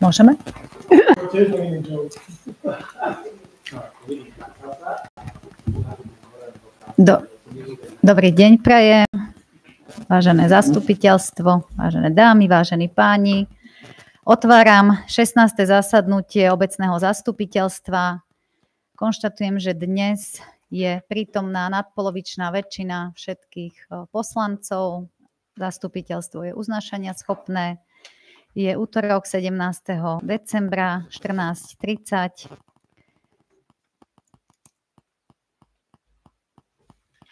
Môžeme? Dobrý deň prajem, vážené zastupiteľstvo, vážené dámy, vážení páni. Otváram 16. zasadnutie obecného zastupiteľstva. Konštatujem, že dnes je prítomná nadpolovičná väčšina všetkých poslancov. Zastupiteľstvo je uznášania schopné. Je útorok 17. decembra 14:30.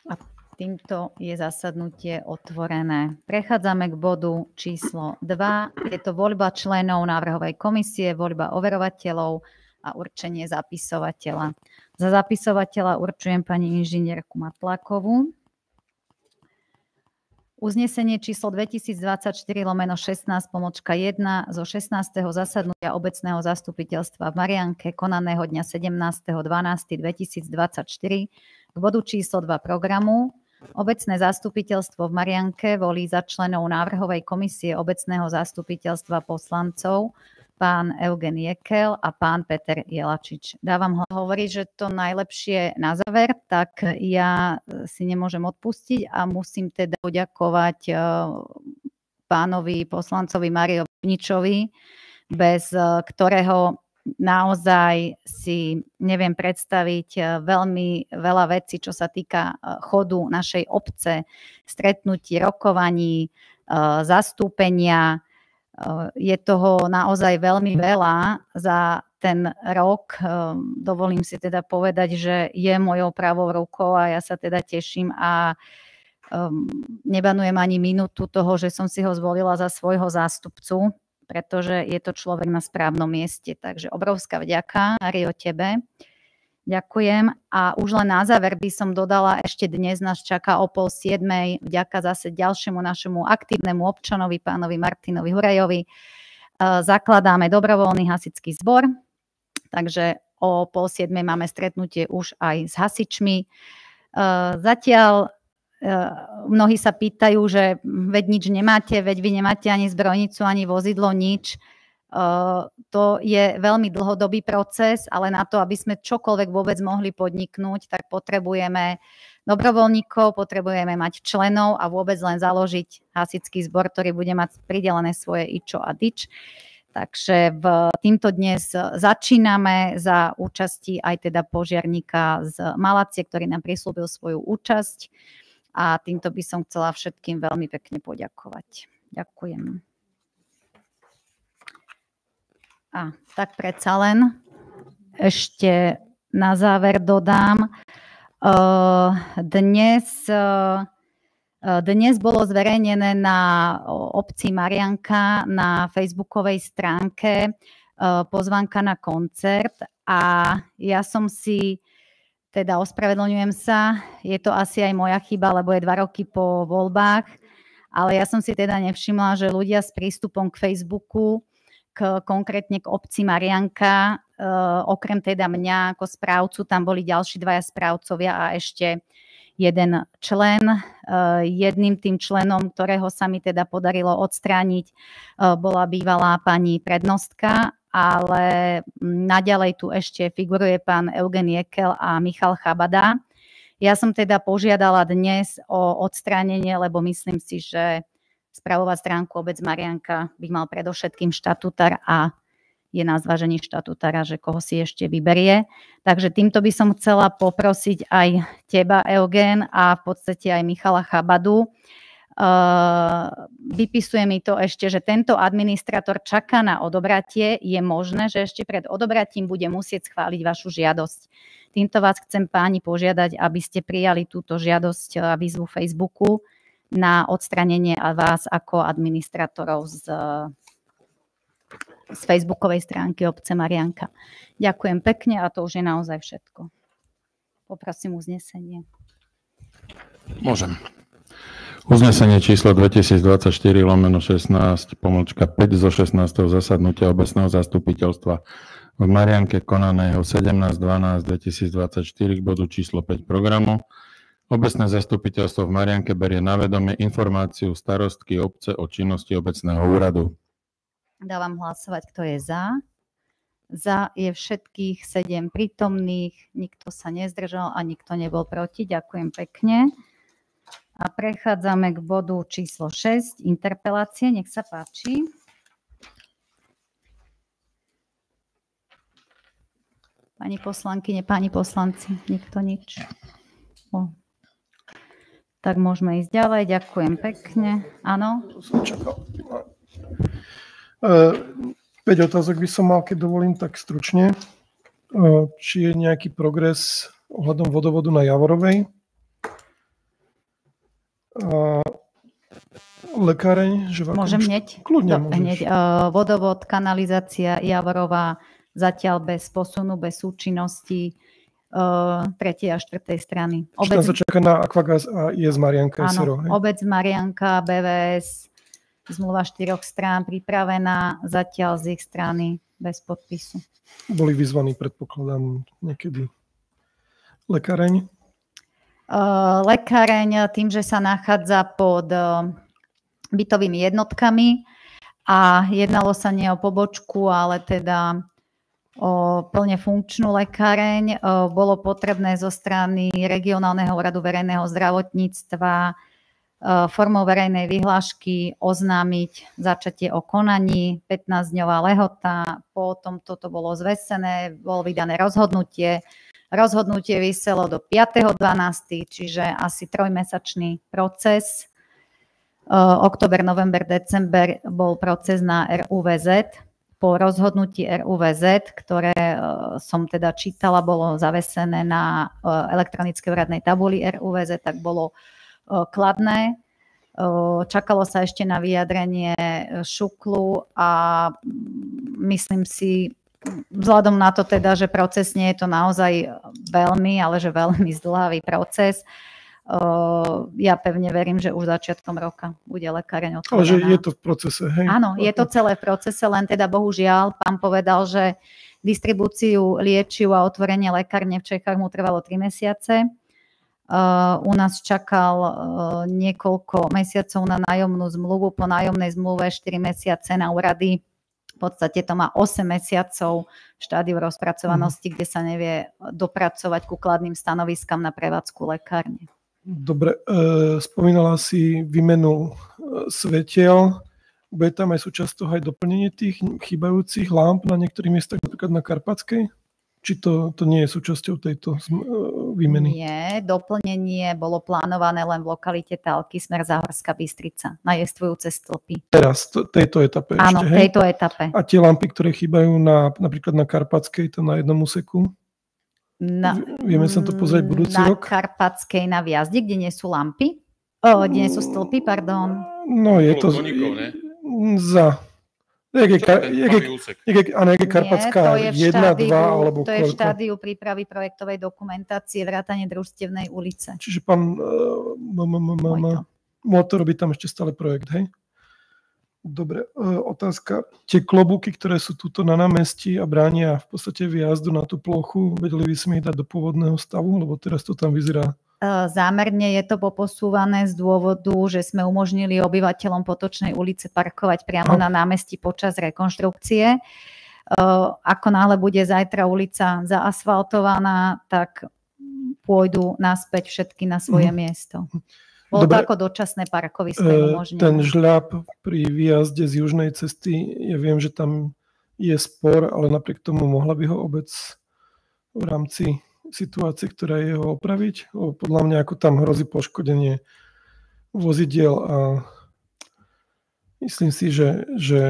A týmto je zasadnutie otvorené. Prechádzame k bodu číslo 2. Je to voľba členov návrhovej komisie, voľba overovateľov a určenie zapisovateľa. Za zapisovateľa určujem pani inžinierku Matlákovú. Uznesenie číslo 2024/16-1 zo 16. zasadnutia obecného zastupiteľstva v Marianke konaného dňa 17.12.2024 k bodu číslo 2 programu. Obecné zastupiteľstvo v Marianke volí za členov návrhovej komisie obecného zastupiteľstva poslancov pán Eugen Jekel a pán Peter Jelačič. Dávam hovoriť, že to najlepšie na záver, tak ja si nemôžem odpustiť a musím teda poďakovať pánovi poslancovi Mário Bubničovi, bez ktorého naozaj si neviem predstaviť veľmi veľa vecí, čo sa týka chodu našej obce, stretnutí, rokovaní, zastúpenia. Je toho naozaj veľmi veľa za ten rok. Dovolím si teda povedať, že je mojou pravou rukou a ja sa teda teším a nebanujem ani minútu toho, že som si ho zvolila za svojho zástupcu, pretože je to človek na správnom mieste. Takže obrovská vďaka, Mário, tebe. Ďakujem. A už len na záver by som dodala, ešte dnes nás čaká o 6:30, vďaka zase ďalšiemu našemu aktívnemu občanovi, pánovi Martinovi Hurajovi. Zakladáme dobrovoľný hasičský zbor, takže o 6:30 máme stretnutie už aj s hasičmi. Zatiaľ mnohí sa pýtajú, že veď nič nemáte, veď vy nemáte ani zbrojnicu, ani vozidlo, nič. To je veľmi dlhodobý proces, ale na to, aby sme čokoľvek vôbec mohli podniknúť, tak potrebujeme dobrovoľníkov, potrebujeme mať členov a vôbec len založiť hasičský zbor, ktorý bude mať pridelené svoje IČO a DIČ. Takže týmto dnes začíname za účasti aj teda požiarníka z Malacie, ktorý nám prislúbil svoju účasť. A týmto by som chcela všetkým veľmi pekne poďakovať. Ďakujem. A tak predsa len ešte na záver dodám. Dnes bolo zverejnené na obci Marianka na facebookovej stránke pozvánka na koncert a ja som si, teda ospravedlňujem sa, je to asi aj moja chyba, lebo je 2 roky po voľbách, ale ja som si teda nevšimla, že ľudia s prístupom k Facebooku konkrétne k obci Marianka, okrem teda mňa ako správcu, tam boli ďalší 2 správcovia a ešte jeden člen. Jedným tým členom, ktorého sa mi teda podarilo odstrániť, bola bývalá pani prednostka, ale naďalej tu ešte figuruje pán Eugen Jekel a Michal Chabada. Ja som teda požiadala dnes o odstránenie, lebo myslím si, že spravovať stránku obec Marianka by mal predovšetkým štatutár a je na zvážení štatutára, že koho si ešte vyberie. Takže týmto by som chcela poprosiť aj teba, Eugen, a v podstate aj Michala Chabadu. Vypisuje mi to ešte, že tento administrátor čaká na odobratie. Je možné, že ešte pred odobratím bude musieť schváliť vašu žiadosť. Týmto vás chcem, páni, požiadať, aby ste prijali túto žiadosť a výzvu Facebooku na odstranenie vás ako administrátorov z facebookovej stránky obce Marianka. Ďakujem pekne a to už je naozaj všetko. Poprosím uznesenie. Môžem. Uznesenie číslo 2024/16-5 zo 16. zasadnutia obecného zastupiteľstva v Marianke konaného 17.12.2024 k bodu číslo 5 programu. Obecné zastupiteľstvo v Marianke berie na vedomie informáciu starostky obce o činnosti obecného úradu. Dávam hlasovať, kto je za. Za je všetkých 7 prítomných, nikto sa nezdržal a nikto nebol proti. Ďakujem pekne. A prechádzame k bodu číslo 6, interpelácie. Nech sa páči. Pani poslankyne, páni poslanci, nikto nič. Tak môžeme ísť ďalej. Ďakujem pekne. Áno? 5 otázok by som mal, keď dovolím, tak stručne. Či je nejaký progres ohľadom vodovodu na Javorovej? Lekáreň? Môžem hneď? Kľudne môžeš. Hneď. Vodovod, kanalizácia Javorová zatiaľ bez posunu, bez súčinnosti 3. a 4. strany. Či tam sa čaká na Aquagaz a IS Marianka? Áno, obec Marianka, BVS, zmluva 4 strán pripravená, zatiaľ z ich strany bez podpisu. Boli vyzvaní, predpokladám, niekedy lekáreň? Lekáreň tým, že sa nachádza pod bytovými jednotkami a jednalo sa nie o pobočku, ale teda o plne funkčnú lekáreň, bolo potrebné zo strany Regionálneho úradu verejného zdravotníctva formou verejnej vyhlášky oznámiť začatie o konaní, 15-dňová lehota, potom toto bolo zvesené, bolo vydané rozhodnutie. Rozhodnutie viselo do 5.12., čiže asi 3-mesačný proces. Október, november, december bol proces na RUVZ. Po rozhodnutí RUVZ, ktoré som teda čítala, bolo zavesené na elektronickej úradnej tabuli RUVZ, tak bolo kladné. Čakalo sa ešte na vyjadrenie Šuklu a myslím si, vzhľadom na to teda, že procesne je to naozaj veľmi, ale že veľmi zdĺhavý proces, ja pevne verím, že už začiatkom roka bude lekáreň otvorená. Ale že je to v procese, hej? Áno, je to celé v procese, len teda bohužiaľ pán povedal, že distribúciu liečiv a otvorenie lekárne v Čechách mu trvalo 3 mesiace. U nás čakal niekoľko mesiacov na nájomnú zmluvu, po nájomnej zmluve 4 mesiace na úrady. V podstate to má 8 mesiacov v štádiu rozpracovanosti, kde sa nevie dopracovať ku kladným stanoviskám na prevádzku lekárne. Dobre, spomínala si výmenu svetiel. Bude tam aj súčasť toho aj doplnenie tých chýbajúcich lámp na niektorých miestach, napríklad na Karpatskej? Či to nie je súčasťou tejto výmeny? Nie, doplnenie bolo plánované len v lokalite Talky, smer Záhorská Bystrica, na jestvujúce stĺpy. Teraz, tejto etape áno, ešte, v tejto etape. A tie lampy, ktoré chýbajú napríklad na Karpatskej, to na jednom úseku? Vieme sa to pozrieť budúci rok? Na Karpatskej, na Viazde, kde nie sú lampy? Kde nie sú stĺpy, pardon. No, je to za... Jak je Karpatská 1, 2 alebo to je v štádiu prípravy projektovej dokumentácie vrátane družstevnej ulice. Čiže pán Motor by tam ešte stále projekt, hej? Dobre, otázka. Tie klobúky, ktoré sú tuto na námestí a bránia v podstate výjazdu na tú plochu, vedeli by sme ich dať do pôvodného stavu, lebo teraz to tam vyzerá. Zámerne je to poposúvané z dôvodu, že sme umožnili obyvateľom Potočnej ulice parkovať priamo na námestí počas rekonštrukcie. Ako náhle bude zajtra ulica zaasfaltovaná, tak pôjdu naspäť všetky na svoje miesto. Bolo to ako dočasné parkovisko umožnené. Ten žľab pri výjazde z južnej cesty, ja viem, že tam je spor, ale napriek tomu mohla by ho obec v rámci situácie, ktorá je ho opraviť. Podľa mňa ako tam hrozí poškodenie vozidiel a myslím si, že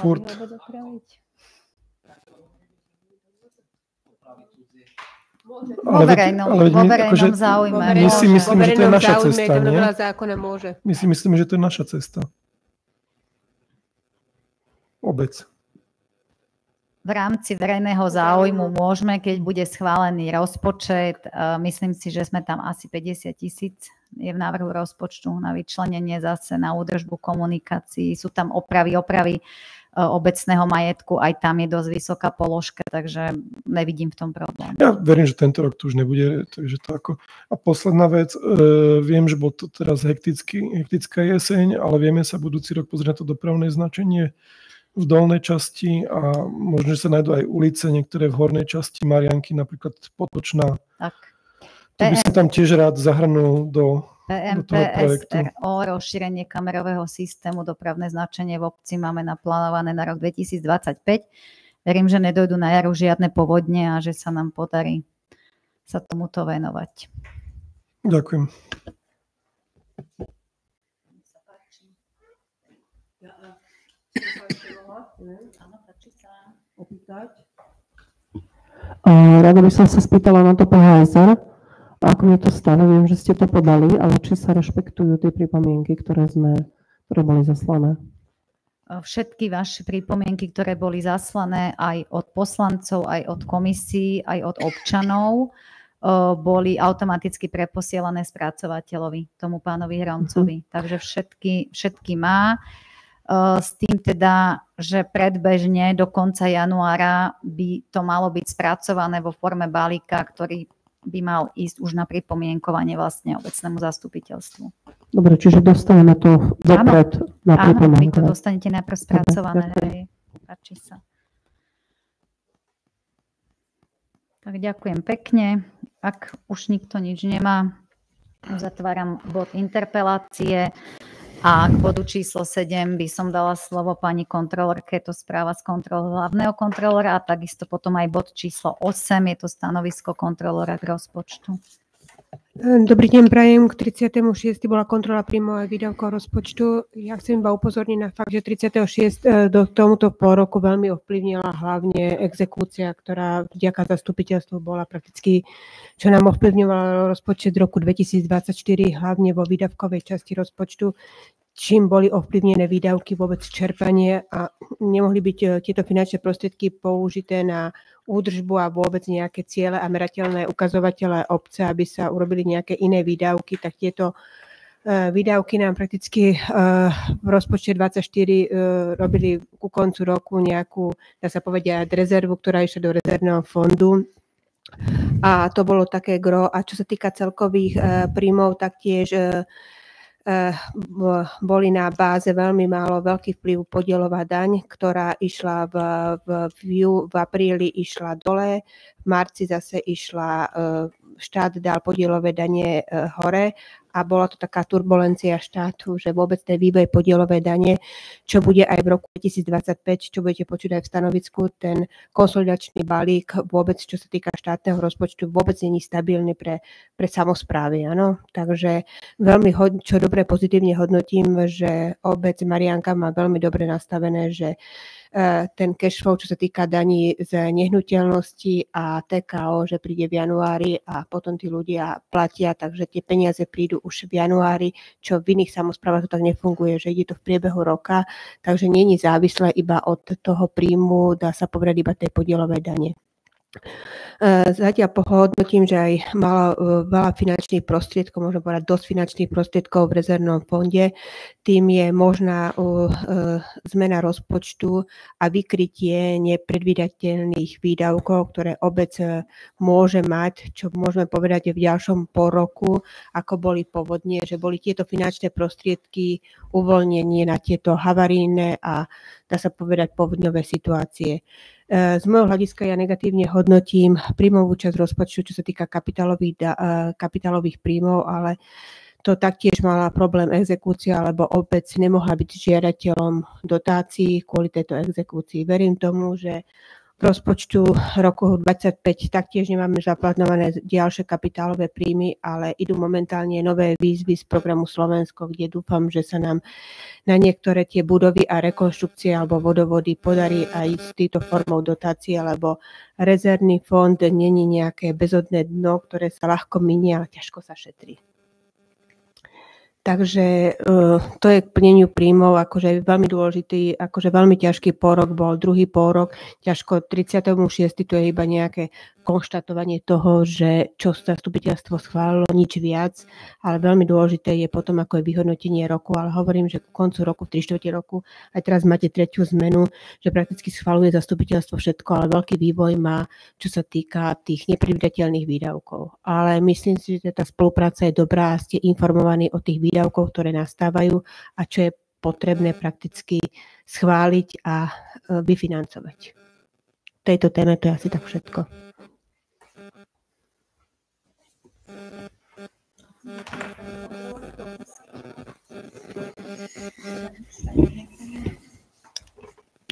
furt... Vo verejnom záujme. My si myslíme, že to je naša cesta, nie? My si myslíme, že to je naša cesta. Obec. V rámci verejného záujmu môžeme, keď bude schválený rozpočet, myslím si, že sme tam asi 50 000 je v návrhu rozpočtu na vyčlenenie zase na údržbu komunikácií. Sú tam opravy obecného majetku, aj tam je dosť vysoká položka, takže nevidím v tom problém. Ja verím, že tento rok to už nebude, takže to ako... A posledná vec, viem, že bol to teraz hektická jeseň, ale vieme sa budúci rok pozrieť na to dopravné značenie v dolnej časti a možno, že sa nájdú aj ulice, niektoré v hornej časti Marianky, napríklad Potočná. Tak. To by som tam tiež rád zahrnul do toho projektu. PMPSRO, rozšírenie kamerového systému, dopravné značenie v obci máme naplánované na rok 2025. Verím, že nedojdu na jaru žiadne povodne a že sa nám podarí sa tomuto venovať. Ďakujem. Rada by som sa spýtala na to PHSR. Ako mi to stane, viem, že ste to podali, ale či sa rešpektujú tie pripomienky, ktoré boli zaslané? Všetky vaše pripomienky, ktoré boli zaslané aj od poslancov, aj od komisí, aj od občanov, boli automaticky preposielané spracovateľovi, tomu pánovi Hroncovi. Takže všetky má. S tým teda, že predbežne do konca januára by to malo byť spracované vo forme balíka, ktorý by mal ísť už na pripomienkovanie vlastne obecnému zastupiteľstvu. Dobre, čiže dostaneme to dopred na pripomienkovanie. Áno, vy to dostanete najprv spracované. Páči sa. Tak ďakujem pekne. Ak už nikto nič nemá, uzatváram bod interpelácie. A k bodu číslo 7 by som dala slovo pani kontrolorke, je to správa z kontroly hlavného kontrolora a takisto potom aj bod číslo 8, je to stanovisko kontrolora k rozpočtu. Dobrý deň, prajem. K 36. bola kontrola príjmov a výdavkov rozpočtu. Ja chcem iba upozorniť na fakt, že 36. do tomuto pôroku veľmi ovplyvnila hlavne exekúcia, ktorá vďaka zastupiteľstvu bola prakticky, čo nám ovplyvňovalo rozpočet roku 2024, hlavne vo výdavkovej časti rozpočtu, čím boli ovplyvnené výdavky, vôbec čerpanie a nemohli byť tieto finančné prostriedky použité na údržbu a vôbec nejaké ciele a merateľné ukazovatele obce, aby sa urobili nejaké iné výdavky, tak tieto výdavky nám prakticky v rozpočte 24 robili ku koncu roku nejakú, dá sa povedať, rezervu, ktorá išla do rezervného fondu. A to bolo také gro. A čo sa týka celkových príjmov, tak tiež boli na báze veľmi málo, veľký vplyv podielová daň, ktorá išla v apríli išla dole, v marci zase išla, štát dal podielové dane hore a bola to taká turbulencia štátu, že vôbec ten vývoj podielovej dane, čo bude aj v roku 2025, čo budete počuť aj v stanovisku, ten konsolidačný balík vôbec, čo sa týka štátneho rozpočtu, vôbec nie je stabilný pre samosprávy. Áno? Takže veľmi čo dobre pozitívne hodnotím, že obec Marianka má veľmi dobre nastavené, že ten cash flow, čo sa týka daní z nehnuteľnosti a TKO, že príde v januári a potom tí ľudia platia, takže tie peniaze prídu už v januári, čo v iných samosprávach to tak nefunguje, že ide to v priebehu roka, takže nie je závislé iba od toho príjmu, dá sa povedať iba tej podielovej dane. Zatiaľ pohodnotím, že aj veľa finančných prostriedkov, možno povedať dosť finančných prostriedkov v rezervnom fonde. Tým je možná zmena rozpočtu a vykrytie nepredvídateľných výdavkov, ktoré obec môže mať, čo môžeme povedať v ďalšom pôroku, ako boli povodne, že boli tieto finančné prostriedky uvoľnenie na tieto havarijné a dá sa povedať povodňové situácie. Z môjho hľadiska ja negatívne hodnotím príjmovú časť rozpočtu, čo sa týka kapitálových príjmov, ale to taktiež mala problém exekúcia, alebo obec nemohla byť žiadateľom dotácií kvôli tejto exekúcii. Verím tomu, že v rozpočtu roku 2025 taktiež nemáme zaplánované ďalšie kapitálové príjmy, ale idú momentálne nové výzvy z programu Slovensko, kde dúfam, že sa nám na niektoré tie budovy a rekonštrukcie alebo vodovody podarí aj s týmto formou dotácie, lebo rezervný fond není nejaké bezodné dno, ktoré sa ľahko minie, ale ťažko sa šetrí. Takže to je k plneniu príjmov, akože veľmi dôležitý, akože veľmi ťažký pôrok bol druhý pôrok, ťažko 36. to je iba nejaké konštatovanie toho, že čo zastupiteľstvo schválilo, nič viac, ale veľmi dôležité je potom ako je vyhodnotenie roku, ale hovorím, že k koncu roku, v 3/4 roku, aj teraz máte tretiu zmenu, že prakticky schvaľuje zastupiteľstvo všetko, ale veľký vývoj má, čo sa týka tých nepredvídateľných výdavkov. Ale myslím si, že tá spolupráca je dobrá a ste informovaní o tých výdavkov, ktoré nastávajú a čo je potrebné prakticky schváliť a vyfinancovať. Tejto téme to je asi tak všetko.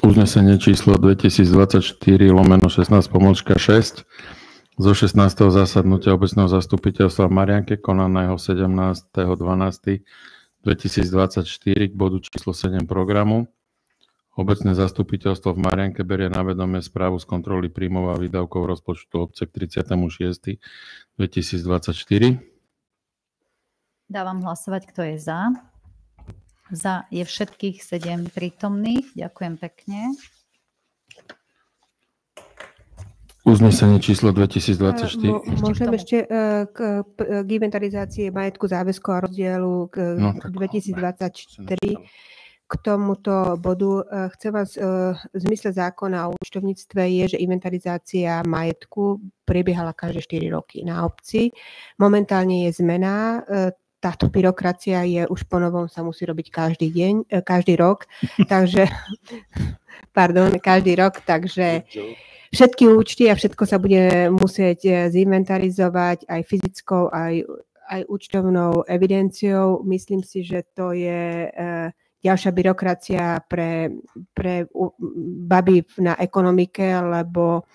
Uznesenie číslo 2024/16/6 zo 16. zasadnutia obecného zastupiteľstva v Marianke konaného 17.12.2024 k bodu číslo 7 programu. Obecné zastupiteľstvo v Marianke berie na vedomie správu z kontroly príjmov a výdavkov rozpočtu obce k 30.6.2024. Dávam hlasovať, kto je za. Za je všetkých 7 prítomných. Ďakujem pekne. Uznesenie číslo 2024. Môžem ešte k inventarizácii majetku, záväzku a rozdielu k 2024. K tomuto bodu chcem vás v zmysle zákona o účtovníctve je, že inventarizácia majetku prebiehala každé 4 roky na obci. Momentálne je zmena. Táto byrokracia je už ponovom, sa musí robiť každý rok, takže všetky účty a všetko sa bude musieť zinventarizovať aj fyzickou, aj účtovnou evidenciou. Myslím si, že to je ďalšia byrokracia pre baby na ekonomike, lebo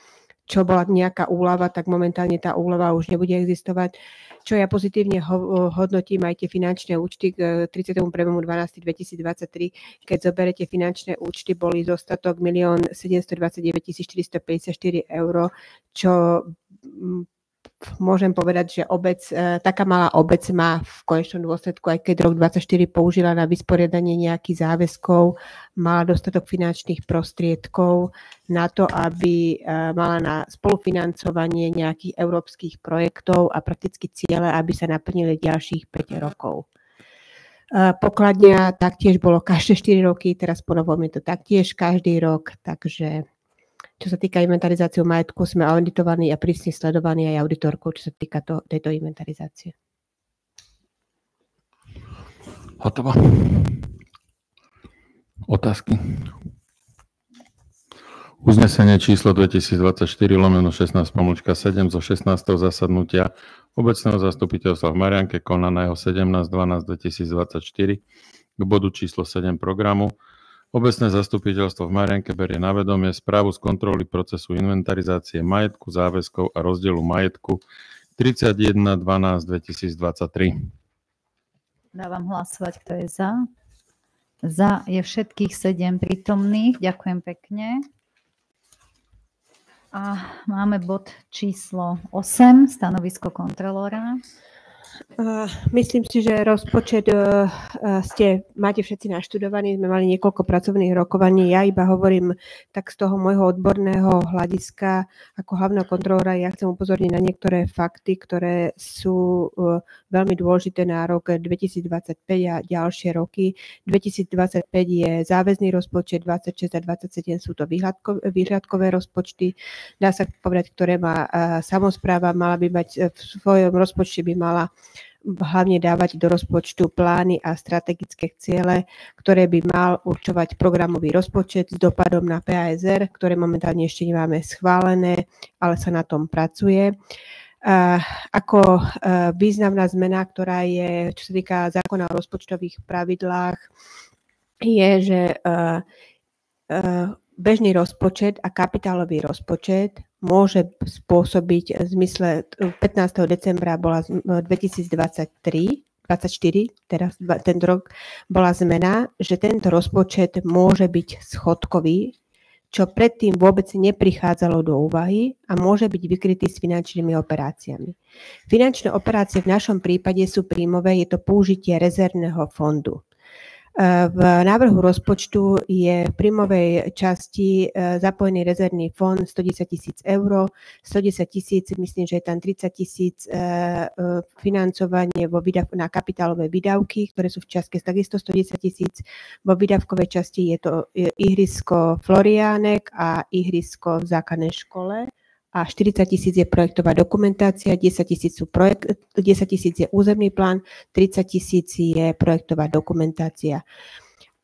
čo bola nejaká úľava, tak momentálne tá úľava už nebude existovať. Čo ja pozitívne hodnotím aj tie finančné účty k 31.12.2023, keď zoberete finančné účty, boli zostatok 1 729 454 eur, čo môžem povedať, že taká malá obec má v konečnom dôsledku, aj keď rok 2024 použila na vysporiadanie nejakých záväzkov, mala dostatok finančných prostriedkov na to, aby mala na spolufinancovanie nejakých európskych projektov a prakticky ciele, aby sa naplnili ďalších 5 rokov. Pokladňa taktiež bolo každé 4 roky, teraz ponovom je to taktiež každý rok, takže čo sa týka inventarizácie majetku, sme auditovaní a prísne sledovaní aj auditorkou, čo sa týka tejto inventarizácie. Hotovo. Otázky? Uznesenie číslo 2024/16/7 zo 16. zasadnutia obecného zastupiteľstva v Marianke konaného 17.12.2024 k bodu číslo 7 programu. Obecné zastupiteľstvo v Marianke berie na vedomie správu z kontroly procesu inventarizácie majetku, záväzkov a rozdielu majetku 31.12.2023. Dávam hlasovať, kto je za. Za je všetkých 7 prítomných. Ďakujem pekne. A máme bod číslo 8, stanovisko kontrolóra. Myslím si, že rozpočet máte všetci naštudovaní, sme mali niekoľko pracovných rokovaní. Ja iba hovorím tak z toho môjho odborného hľadiska ako hlavného kontrolóra. Ja chcem upozorniť na niektoré fakty, ktoré sú veľmi dôležité na rok 2025 a ďalšie roky. 2025 je záväzný rozpočet, 26 a 27 sú to výhľadkové rozpočty. Dá sa povedať, ktoré má samospráva, mala by mať v svojom rozpočte by mala hlavne dávať do rozpočtu plány a strategické ciele, ktoré by mal určovať programový rozpočet s dopadom na PASR, ktoré momentálne ešte nemáme schválené, ale sa na tom pracuje. Ako významná zmena, ktorá je, čo sa týka zákona o rozpočtových pravidlách, je, že bežný rozpočet a kapitálový rozpočet môže spôsobiť v zmysle 15. decembra bola 2024, teraz tento rok bola zmena, že tento rozpočet môže byť schodkový, čo predtým vôbec neprichádzalo do úvahy a môže byť vykrytý s finančnými operáciami. Finančné operácie v našom prípade sú príjmové, je to použitie rezervného fondu. V návrhu rozpočtu je v príjmovej časti zapojený rezervný fond 110 000 eur, 110 000, myslím, že je tam 30 000 financovanie na kapitálové výdavky, ktoré sú v čiastke takisto 110 000. Vo výdavkovej časti je to ihrisko Floriánek a ihrisko v základnej škole. A 40 000 je projektová dokumentácia, 10 000 je územný plán, 30 000 je projektová dokumentácia.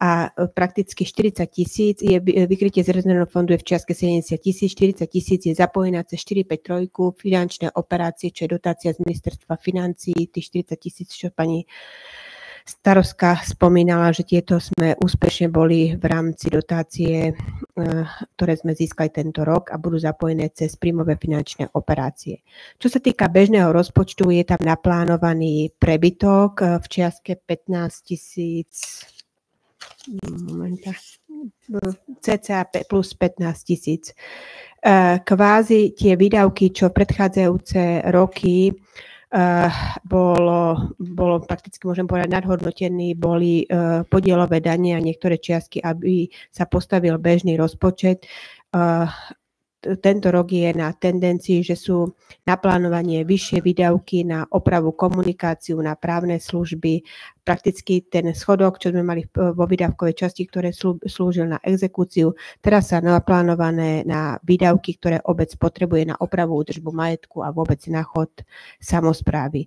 a prakticky 40 000 je vykrytie z rezervného fondu je v čiastke 70 000, 40 000 je zapojená cez 453 finančné operácie, čo je dotácia z ministerstva financií, tých 40 000, čo pani starostka spomínala, že tieto sme úspešne boli v rámci dotácie, ktoré sme získali tento rok a budú zapojené cez príjmové finančné operácie. Čo sa týka bežného rozpočtu, je tam naplánovaný prebytok v čiastke 15 000, cca plus 15 000. Kvázi tie výdavky, čo predchádzajúce roky bolo prakticky, môžem povedať, nadhodnotený, boli podielové dane a niektoré čiastky, aby sa postavil bežný rozpočet. Tento rok je na tendencii, že sú na plánovanie vyššie výdavky na opravu komunikáciu, na právne služby. Prakticky ten schodok, čo sme mali vo výdavkovej časti, ktoré slúžil na exekúciu, teraz sa naplánované na výdavky, ktoré obec potrebuje na opravu, údržbu majetku a vôbec na chod samosprávy.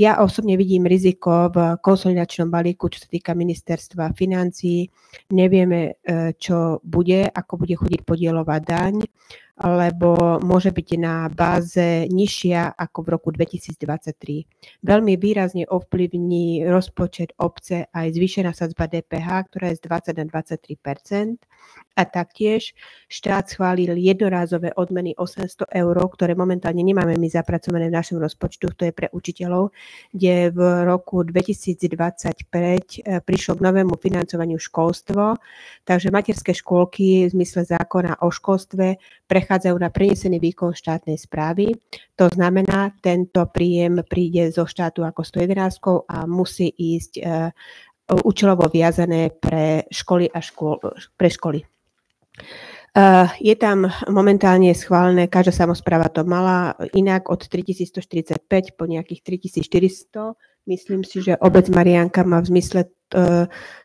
Ja osobne vidím riziko v konsolidačnom balíku, čo sa týka ministerstva financií. Nevieme, čo bude, ako bude chodiť podielová daň, lebo môže byť na báze nižšia ako v roku 2023. Veľmi výrazne ovplyvní rozpočet obce aj zvýšená sadzba DPH, ktorá je z 20 na 23%. A taktiež štát schválil jednorázové odmeny 800 €, ktoré momentálne nemáme my zapracované v našom rozpočtu, to je pre učiteľov, kde v roku 2025 prišlo k novému financovaniu školstvo, takže materské škôlky v zmysle zákona o školstve prechádzajú na prenesený výkon štátnej správy. To znamená, tento príjem príde zo štátu ako 111 a musí ísť účelovo viazané pre školy a pre školy. Je tam momentálne schválené, každá samospráva to mala inak od 3145 po nejakých 3400. Myslím si, že obec Mariánka má v zmysle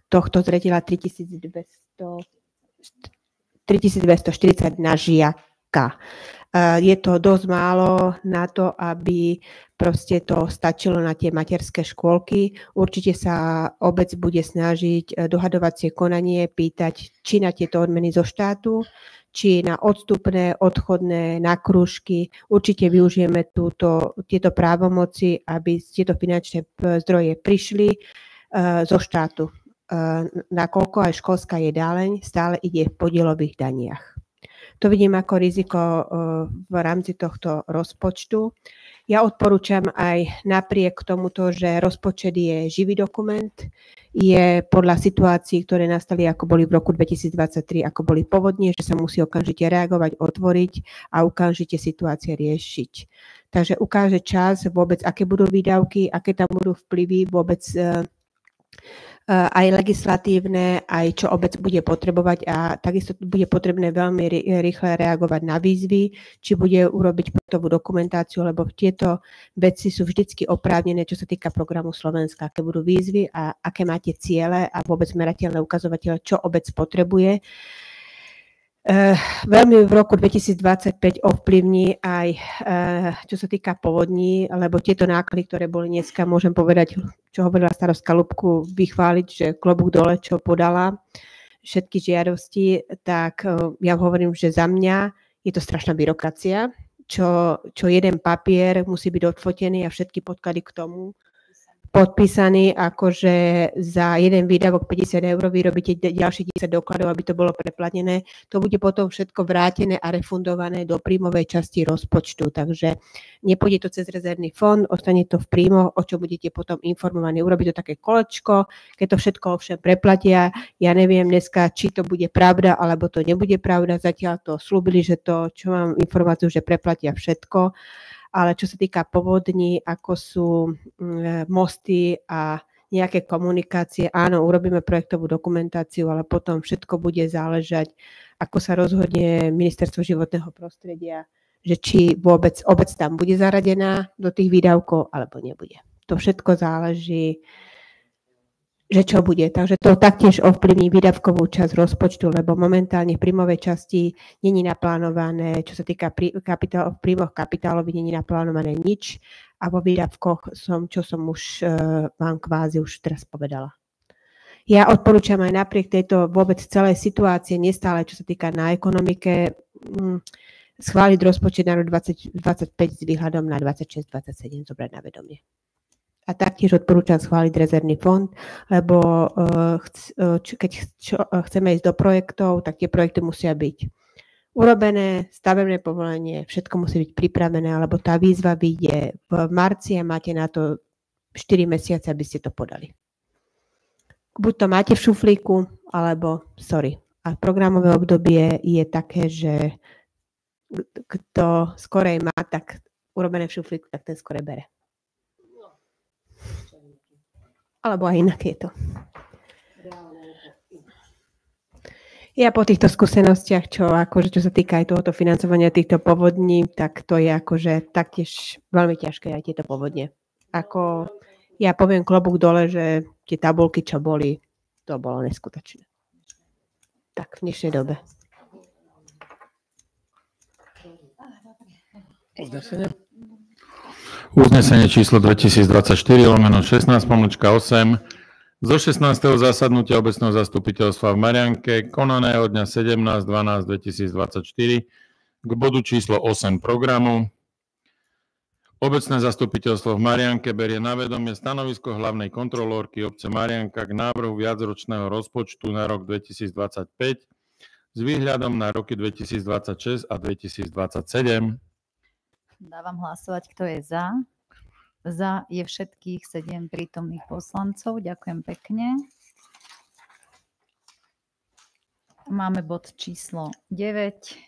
tohto zretela 3240 na žiaka. Je to dosť málo na to, aby proste to stačilo na tie materské škôlky. Určite sa obec bude snažiť dohadovacie konanie pýtať, či na tieto odmeny zo štátu, či na odstupné, odchodné, na krúžky. Určite využijeme tieto právomoci, aby tieto finančné zdroje prišli zo štátu. Nakoľko aj školská jedáleň stále ide v podielových daniach. To vidím ako riziko v rámci tohto rozpočtu. Ja odporúčam aj napriek tomuto, že rozpočet je živý dokument, je podľa situácií, ktoré nastali, ako boli v roku 2023, ako boli povodne, že sa musí okamžite reagovať, otvoriť a okamžite situácie riešiť. Takže ukáže čas vôbec, aké budú výdavky, aké tam budú vplyvy vôbec aj legislatívne, aj čo obec bude potrebovať a takisto bude potrebné veľmi rýchle reagovať na výzvy, či bude urobiť projektovú dokumentáciu, lebo tieto veci sú vždycky oprávnené, čo sa týka programu Slovenska, aké budú výzvy a aké máte ciele a vôbec merateľné ukazovatele, čo obec potrebuje. Veľmi v roku 2025 ovplyvní aj čo sa týka povodní, lebo tieto náklady, ktoré boli dneska, môžem povedať, čo hovorila starostka Ľubku, vychváliť, že klobúk dole, čo podala všetky žiadosti, tak ja hovorím, že za mňa je to strašná byrokracia, čo jeden papier musí byť odfotený a všetky podklady k tomu podpísaný, akože za jeden výdavok 50 € vyrobíte ďalších 10 dokladov, aby to bolo preplatené. To bude potom všetko vrátené a refundované do príjmovej časti rozpočtu. Takže nepôjde to cez rezervný fond, ostane to v príjmoch, o čo budete potom informovaní. Urobí to také kolečko, keď to všetko ovšem preplatia. Ja neviem dneska, či to bude pravda, alebo to nebude pravda. Zatiaľ to slúbili, že to, čo mám informáciu, že preplatia všetko. Ale čo sa týka povodní, ako sú mosty a nejaké komunikácie, áno, urobíme projektovú dokumentáciu, ale potom všetko bude záležať, ako sa rozhodne Ministerstvo životného prostredia, že či vôbec obec tam bude zaradená do tých výdavkov, alebo nebude. To všetko záleží, že čo bude. Takže to taktiež ovplyvní výdavkovú časť rozpočtu, lebo momentálne v príjmovej časti není naplánované, čo sa týka v príjmoch kapitálových, není naplánované nič a vo výdavkoch čo som už vám kvázi už teraz povedala. Ja odporúčam aj napriek tejto vôbec celej situácie, nestále čo sa týka na ekonomike, schváliť rozpočet na rok 2025 s výhľadom na 26-27 zobrať na vedomie. A taktiež odporúčam schváliť rezervný fond, lebo keď chceme ísť do projektov, tak tie projekty musia byť urobené, stavebné povolenie, všetko musí byť pripravené, alebo tá výzva vyjde v marci a máte na to 4 mesiace, aby ste to podali. Buď to máte v šuflíku, alebo sorry. A programové obdobie je také, že kto skorej má tak urobené v šuflíku, tak ten skorej bere. Alebo aj inak je to. Ja po týchto skúsenostiach, čo sa týka aj tohoto financovania týchto povodní, tak to je akože taktiež veľmi ťažké aj tieto povodne. Ako ja poviem klobúk dole, že tie tabulky, čo boli, to bolo neskutočné. Tak v dnešnej dobe. Uznesenie číslo 2024/16/8 zo 16. zasadnutia obecného zastupiteľstva v Marianke, konaného dňa 17.12.2024 k bodu číslo 8 programu. Obecné zastupiteľstvo v Marianke berie na vedomie stanovisko hlavnej kontrolórky obce Marianka k návrhu viacročného rozpočtu na rok 2025 s výhľadom na roky 2026 a 2027. Dávam hlasovať, kto je za. Za je všetkých 7 prítomných poslancov. Ďakujem pekne. Máme bod číslo 9.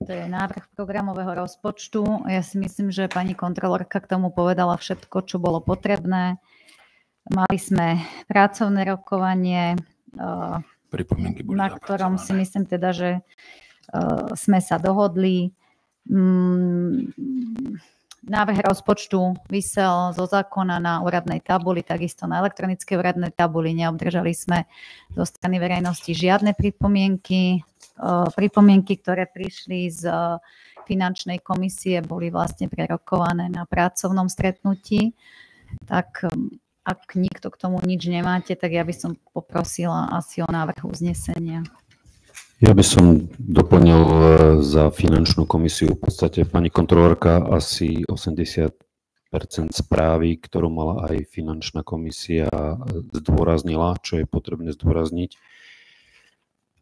To je návrh programového rozpočtu. Ja si myslím, že pani kontrolórka k tomu povedala všetko, čo bolo potrebné. Mali sme pracovné rokovanie, na ktorom si myslím teda, že sme sa dohodli. Návrh rozpočtu visel zo zákona na úradnej tabuli, takisto na elektronickej úradnej tabuli. Neobdržali sme zo strany verejnosti žiadne pripomienky. Pripomienky, ktoré prišli z finančnej komisie, boli vlastne prerokované na pracovnom stretnutí. Tak ak nikto k tomu nič nemáte, tak ja by som poprosila asi o návrh uznesenia. Ja by som doplnil za finančnú komisiu. V podstate pani kontrolórka asi 80% správy, ktorú mala aj finančná komisia, zdôraznila, čo je potrebné zdôrazniť.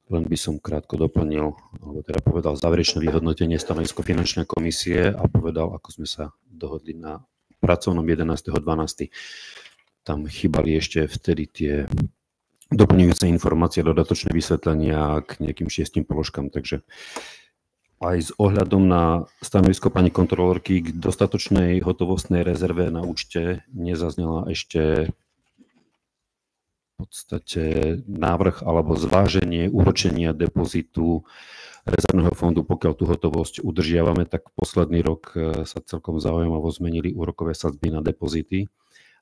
Len by som krátko doplnil, alebo teda povedal záverečné vyhodnotenie stanovisko finančnej komisie a povedal, ako sme sa dohodli na pracovnom 11.12. Tam chýbali ešte vtedy tie doplňujúce informácie, dodatočné vysvetlenia k nejakým 6 položkám. Takže aj s ohľadom na stanovisko pani kontrolórky k dostatočnej hotovostnej rezerve na účte nezaznela ešte v podstate návrh alebo zváženie úročenia depozitu rezervného fondu, pokiaľ tú hotovosť udržiavame, tak posledný rok sa celkom zaujímavo zmenili úrokové sadzby na depozity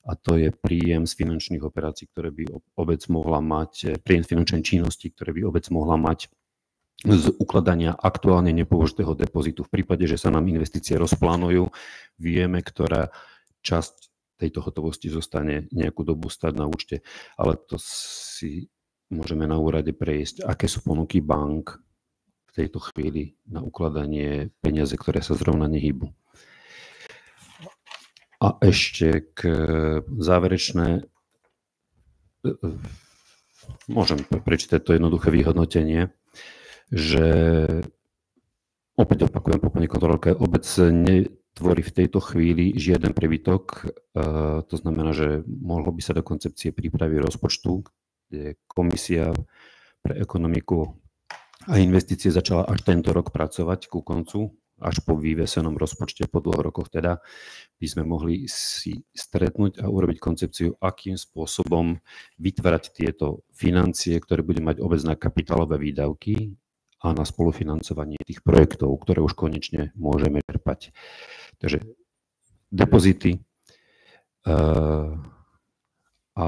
a to je príjem z finančných operácií, ktoré by obec mohla mať, príjem z finančnej činnosti, ktoré by obec mohla mať z ukladania aktuálne nepoužitého depozitu. V prípade, že sa nám investície rozplánujú, vieme, ktorá časť tejto hotovosti zostane nejakú dobu stať na účte, ale to si môžeme na úrade prejsť, aké sú ponuky bank v tejto chvíli na ukladanie peniaze, ktoré sa zrovna nehýbu. A ešte k záverečné, môžem prečítať to jednoduché vyhodnotenie, že opäť opakujem po pani kontrolórke, obec tvorí v tejto chvíli žiaden prebytok. To znamená, že mohlo by sa do koncepcie prípravy rozpočtu, kde komisia pre ekonomiku a investície začala až tento rok pracovať ku koncu, až po vyvesenom rozpočte po 2 rokoch teda, by sme mohli si stretnúť a urobiť koncepciu, akým spôsobom vytvárať tieto financie, ktoré bude mať obec na kapitálové výdavky a na spolufinancovanie tých projektov, ktoré už konečne môžeme čerpať. Takže depozity a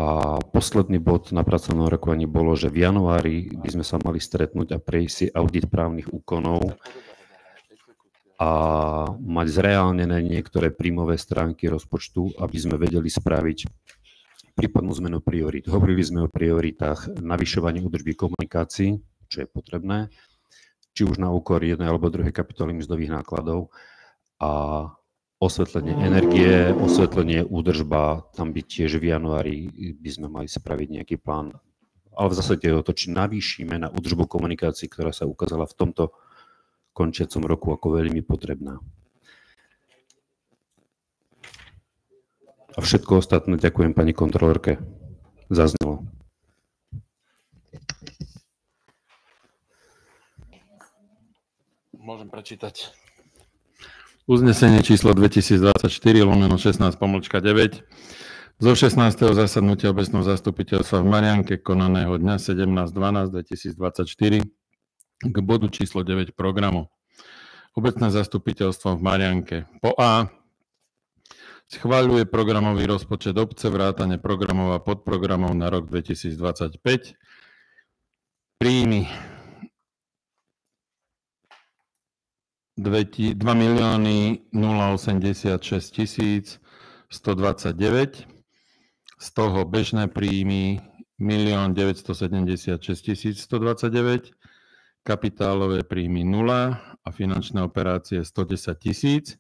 posledný bod na pracovnom rokovaní bolo, že v januári by sme sa mali stretnúť a prejsť si audit právnych úkonov a mať zreálnené niektoré príjmové stránky rozpočtu, aby sme vedeli spraviť prípadnú zmenu priorít. Hovorili sme o prioritách navyšovania údržby komunikácií, čo je potrebné, či už na úkor jednej alebo druhej kapitoly mzdových nákladov, a osvetlenie energie, osvetlenie, údržba, tam by tiež v januári by sme mali spraviť nejaký plán. Ale v zásade je to, či navýšime na údržbu komunikácií, ktorá sa ukázala v tomto končiacom roku ako veľmi potrebná. A všetko ostatné ďakujem pani kontrolórke. Zaznelo. Môžem prečítať. Uznesenie číslo 2024/16-9 zo 16. zasadnutia obecného zastupiteľstva v Marianke konaného dňa 17.12.2024 k bodu číslo 9 programu. Obecné zastupiteľstvo v Marianke po A schvaľuje programový rozpočet obce, vrátane programov a podprogramov na rok 2025. Príjmy 2 086 129, z toho bežné príjmy 1 976 129, kapitálové príjmy 0 a finančné operácie 110 000,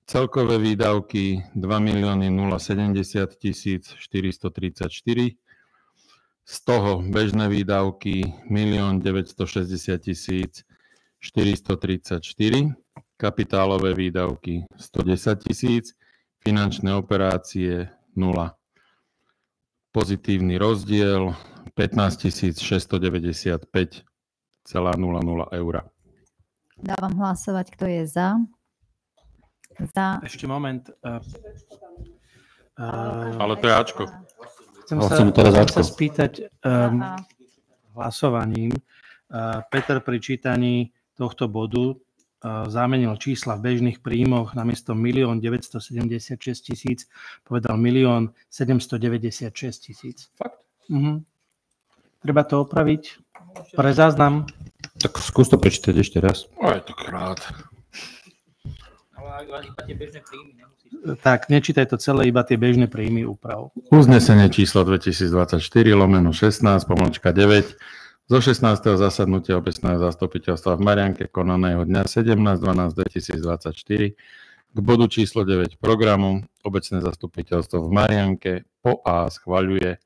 celkové výdavky 2 070 434, z toho bežné výdavky 1 960 434, kapitálové výdavky 110 000, finančné operácie 0. Pozitívny rozdiel 15 695,00 eur. Dávam hlasovať, kto je za. Za. Ešte moment. Ale to je Ačko. Chcem sa spýtať hlasovaním. Peter pri čítaní tohto bodu zamenil čísla v bežných príjmoch namiesto 1 976 000 povedal 1 796 000. Fakt? Treba to opraviť pre záznam. Tak skús to prečítať ešte raz. Aj to krát. Tak, nečítaj to celé, iba tie bežné príjmy úprav. Uznesenie číslo 2024/16-9 zo 16. zasadnutia obecného zastupiteľstva v Marianke konaného dňa 17.12.2024 k bodu číslo 9 programu obecné zastupiteľstvo v Marianke po A schvaľuje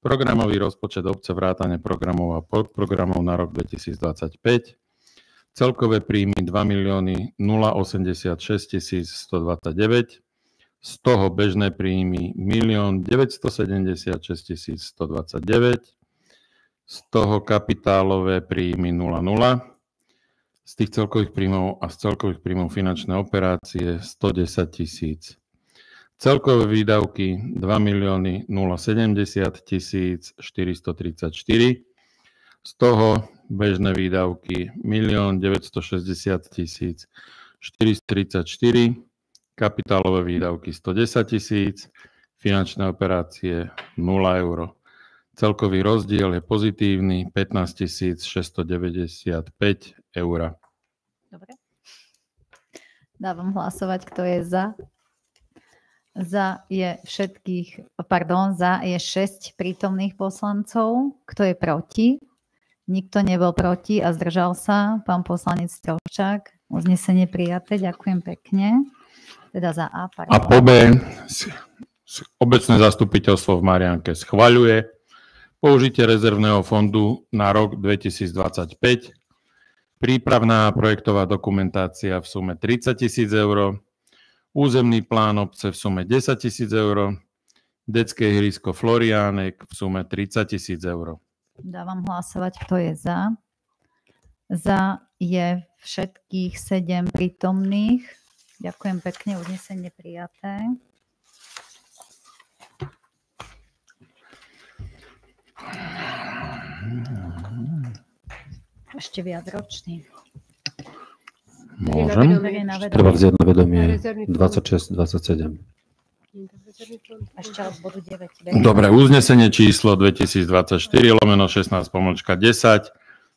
programový rozpočet obce, vrátane programov a podprogramov na rok 2025, celkové príjmy 2 086 129, z toho bežné príjmy 1 976 129, z toho kapitálové príjmy 0,0, z tých celkových príjmov a z celkových príjmov finančné operácie 110 000. Celkové výdavky 2 070 434, z toho bežné výdavky 1 960 434, kapitálové výdavky 110 000, finančné operácie 0 eur. Celkový rozdiel je pozitívny 15 695 eur. Dobre. Dávam hlasovať, kto je za. Za je za je 6 prítomných poslancov. Kto je proti? Nikto nebol proti a zdržal sa. Pán poslanec Strovčák. Uznesenie prijaté. Ďakujem pekne. Teda za A. A po B obecné zastupiteľstvo v Marianke schvaľuje použitie rezervného fondu na rok 2025, prípravná projektová dokumentácia v sume 30 000 eur, územný plán obce v sume 10 000 eur, detské ihrisko Floriánek v sume 30 000 eur. Dávam hlasovať, kto je za. Za je všetkých 7 prítomných. Ďakujem pekne, uznesenie prijaté. Ešte viac ročný. Môžem? Treba vziať na vedomie 26, 27. Ešte od bodu 9. Dobre, uznesenie číslo 2024/16-10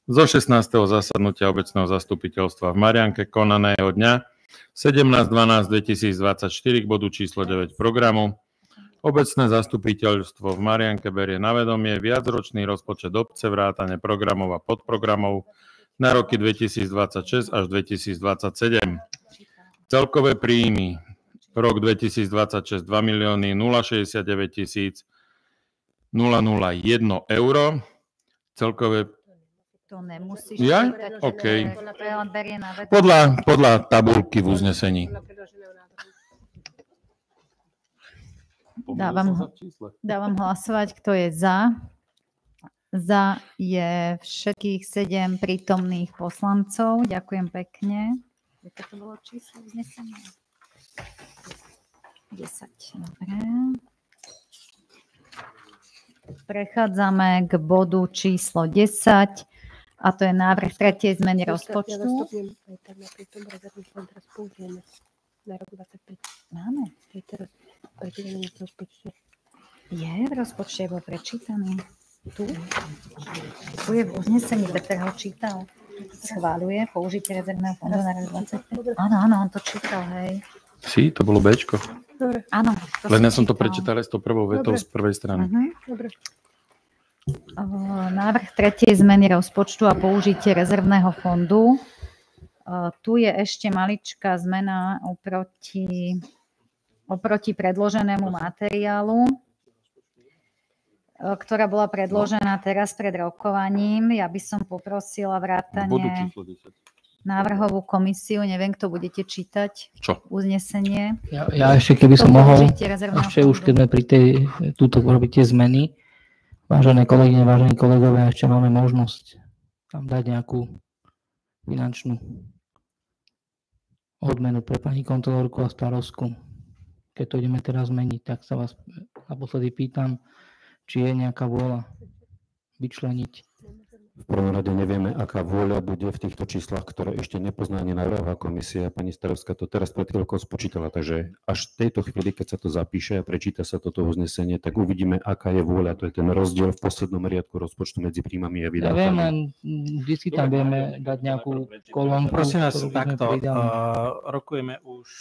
zo 16. zasadnutia obecného zastupiteľstva v Marianke konaného dňa 17.12.2024 k bodu číslo 9 programu Obecné zastupiteľstvo v Marianke berie na vedomie viacročný rozpočet obce vrátane programov a podprogramov na roky 2026 až 2027. Celkové príjmy rok 2026 2 069 001 eur. Celkové... To nemusíš ja? čítať, OK. to len berie na vedomie. Podľa tabulky v uznesení. Dávam hlasovať, kto je za. Za je všetkých 7 prítomných poslancov. Ďakujem pekne. Aké to bolo číslo uznesenia? 10. Dobre. Prechádzame k bodu číslo 10 a to je návrh tretej zmeny rozpočtu. Na rok 25. Máme. Je teraz prečítaný v rozpočte. Je v rozpočte, bol prečítaný. Tu je v uznesení, Peter ho čítal. Schváľuje použitie rezervného fondu na rok 25. Áno, on to čítal, hej. Sí, to bolo Bčko. Dobre. Áno. Len ja som to prečítal s tou prvou vetou z prvej strany. Dobre. Návrh tretej zmeny rozpočtu a použitie rezervného fondu. Tu je ešte maličká zmena oproti predloženému materiálu, ktorá bola predložená teraz pred rokovaním. Ja by som poprosila vrátane návrhovú komisiu. Neviem, kto budete čítať. Čo? Uznesenie. Ja ešte, keby som mohol, ešte už keď sme pri túto robiť tie zmeny, vážené kolegyne, vážení kolegovia, ešte máme možnosť tam dať nejakú finančnú odmenu pre pani kontrolórku a starostku. Keď to ideme teraz zmeniť, tak sa vás naposledy pýtam, či je nejaká vôľa vyčleniť. V prvom rade nevieme, aká vôľa bude v týchto číslach, ktoré ešte nepozná ani návrhová komisia. Pani starostka to teraz pred chvíľkou spočítala, takže až v tejto chvíli, keď sa to zapíše a prečíta sa toto uznesenie, tak uvidíme, aká je vôľa. To je ten rozdiel v poslednom riadku rozpočtu medzi príjmami a výdavkami. Ja viem, len vždy si tam vieme dať nejakú kolónku. Prosím vás, takto, rokujeme už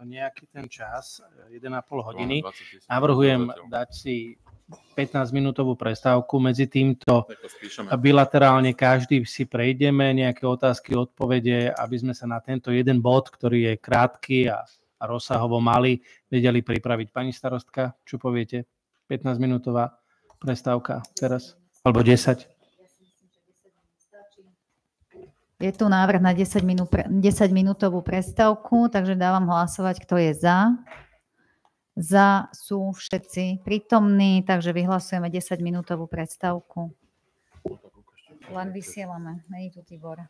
nejaký ten čas, 1,5 hodiny. Navrhujem dať si 15-minútovú prestávku. Medzi týmto bilaterálne každý si prejdeme nejaké otázky, odpovede, aby sme sa na tento jeden bod, ktorý je krátky a rozsahovo malý, vedeli pripraviť. Pani starostka, čo poviete? 15-minútová prestávka teraz? Alebo 10? Je tu návrh na 10-minútovú prestávku, takže dávam hlasovať, kto je za. Za sú všetci prítomní, takže vyhlasujeme 10-minútovú prestávku. Len vysielame. Není tu Tibor.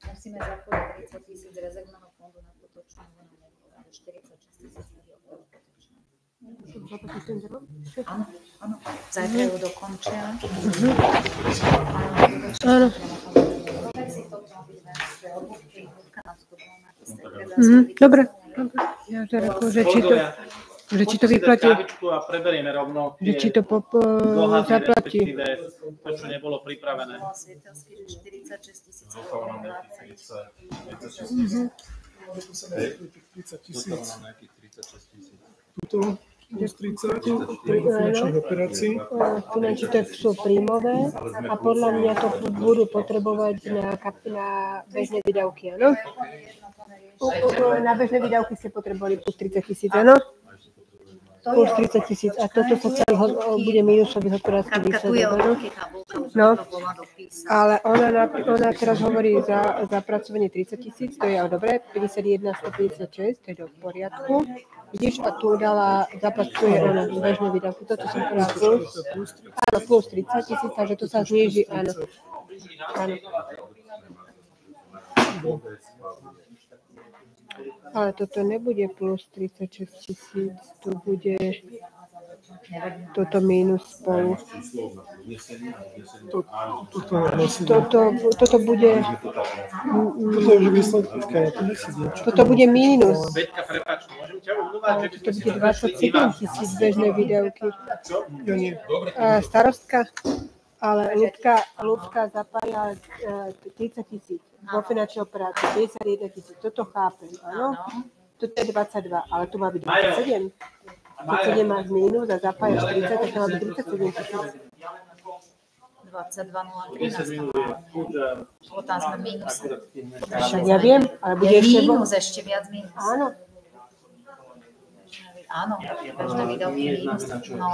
Musíme zapojiť 30 000 rezervného fondu na potočnú venu, 46 000 Áno, áno. Zajtra ju dokončia. Áno. Dobre. Ja to reku, že či to vyplatí. A preberieme rovno. Že či to zaplatí. To, čo nebolo pripravené. 46 000. Tuto plus 30 finančných operácií. Finančné sú príjmové a podľa mňa to budú potrebovať na bežné výdavky, áno? Na bežné výdavky ste potrebovali plus 30 000, áno? Plus 30 000 a toto sa celý bude minusový hospodársky výsledok. No, ale ona teraz hovorí za zapracovanie 30 000, to je dobre, 51 156, to je do poriadku. Vidíš, a tu dala, zapracuje ona bežné výdavky, toto som povedala plus. Áno, plus 30 000, takže to sa zníži, áno. Áno. Ale toto nebude plus 36 000, to bude toto mínus spolu. Toto bude... Toto bude mínus. Toto bude 27 000 bežné výdavky. Starostka? Ale Ľudka zapája 30 000 vo finančnej operácii, 51 000. Toto chápem, áno? Toto je 22, ale tu má byť 27. Keď 7 máš mínus a zapájaš 30, tak to má byť 37 000. 22,013. Lebo tam sme v mínuse. Ja viem, ale bude ešte... Mínus, ešte viac mínus. Áno. Áno, bežné výdavky mínus. No.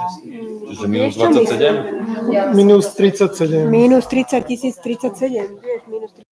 Čiže minus 27? Minus 37. Minus 30 037. Vieš, minus 30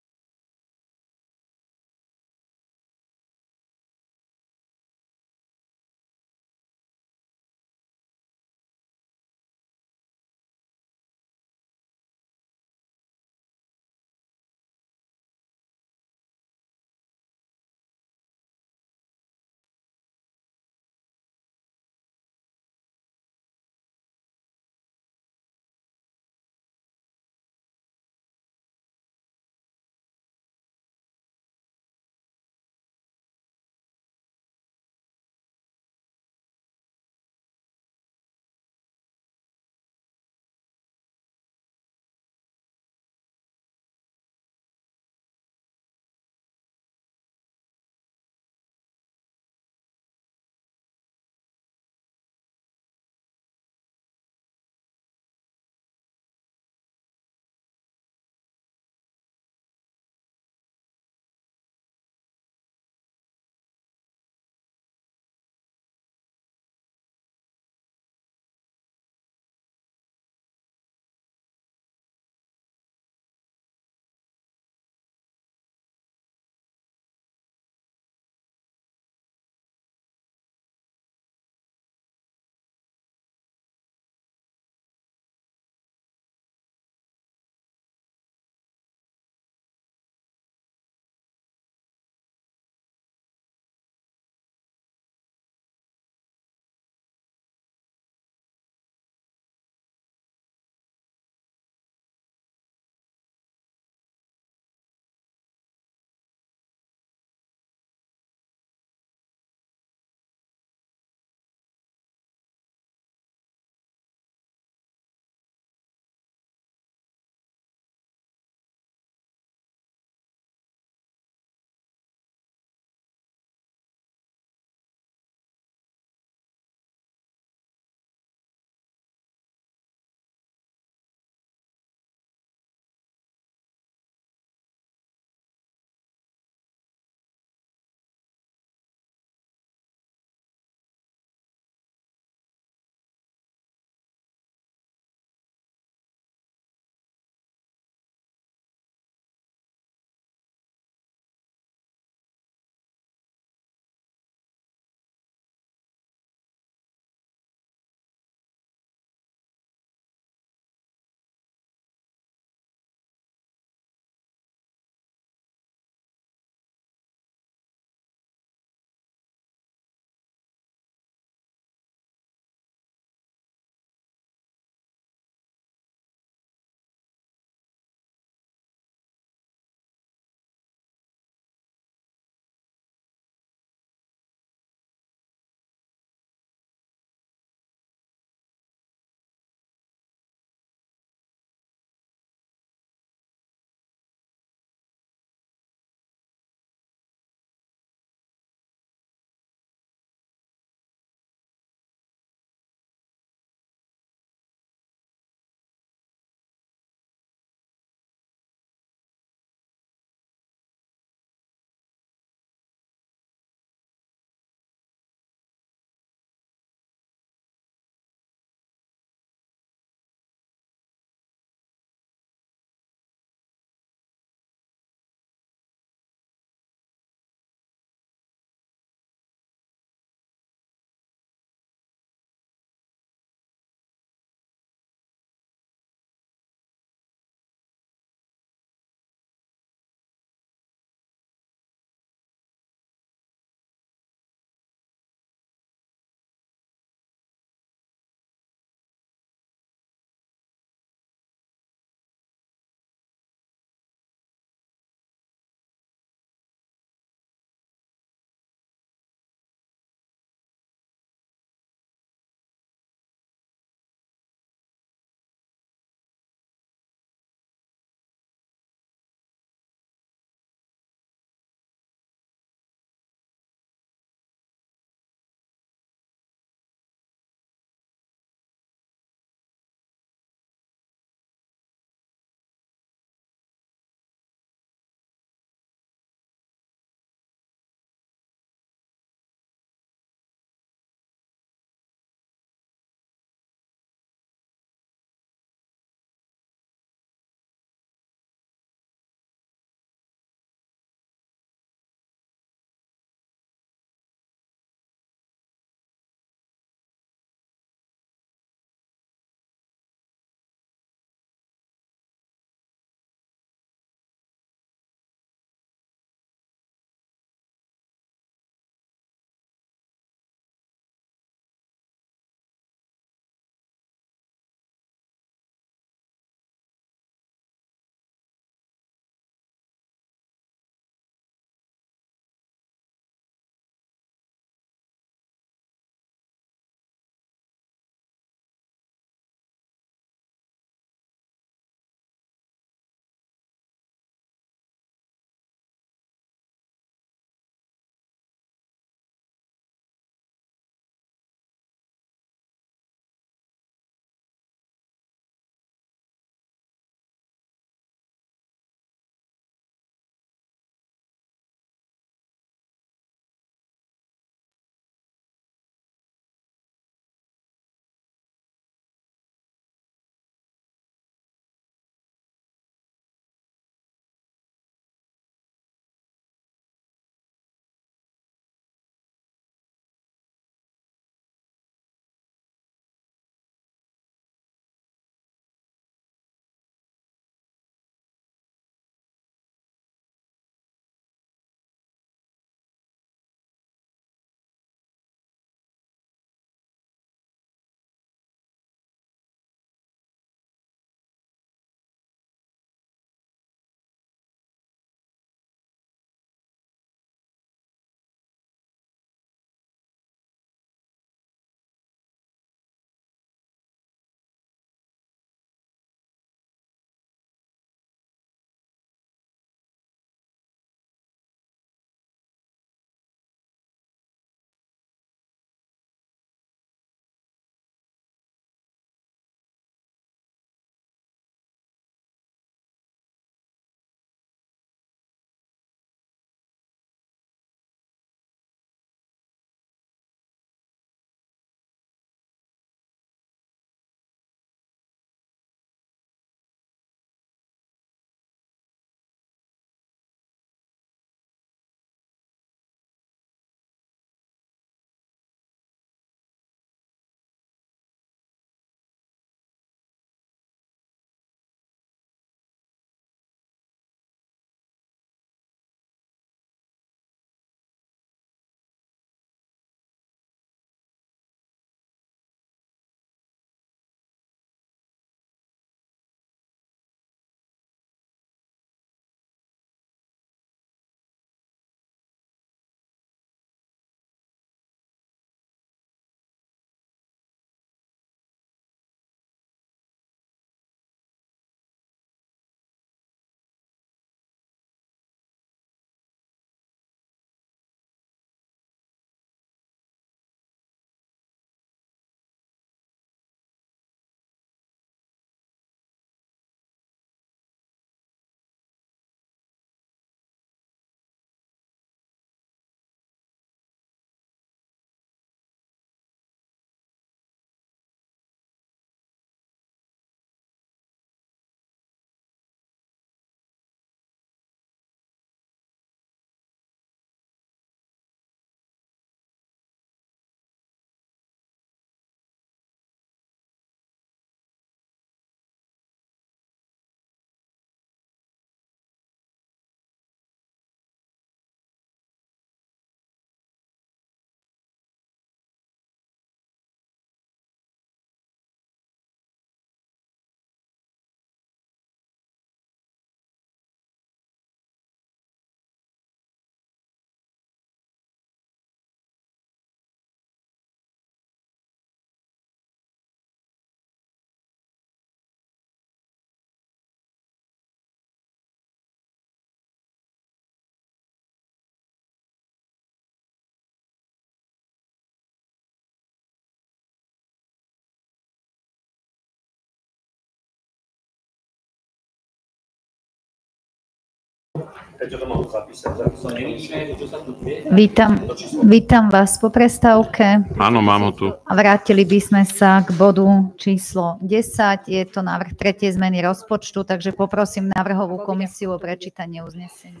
Vítam vás po prestávke. Áno, mám ho tu. A vrátili by sme sa k bodu číslo 10. Je to návrh tretej zmeny rozpočtu, takže poprosím návrhovú komisiu o prečítanie uznesenia.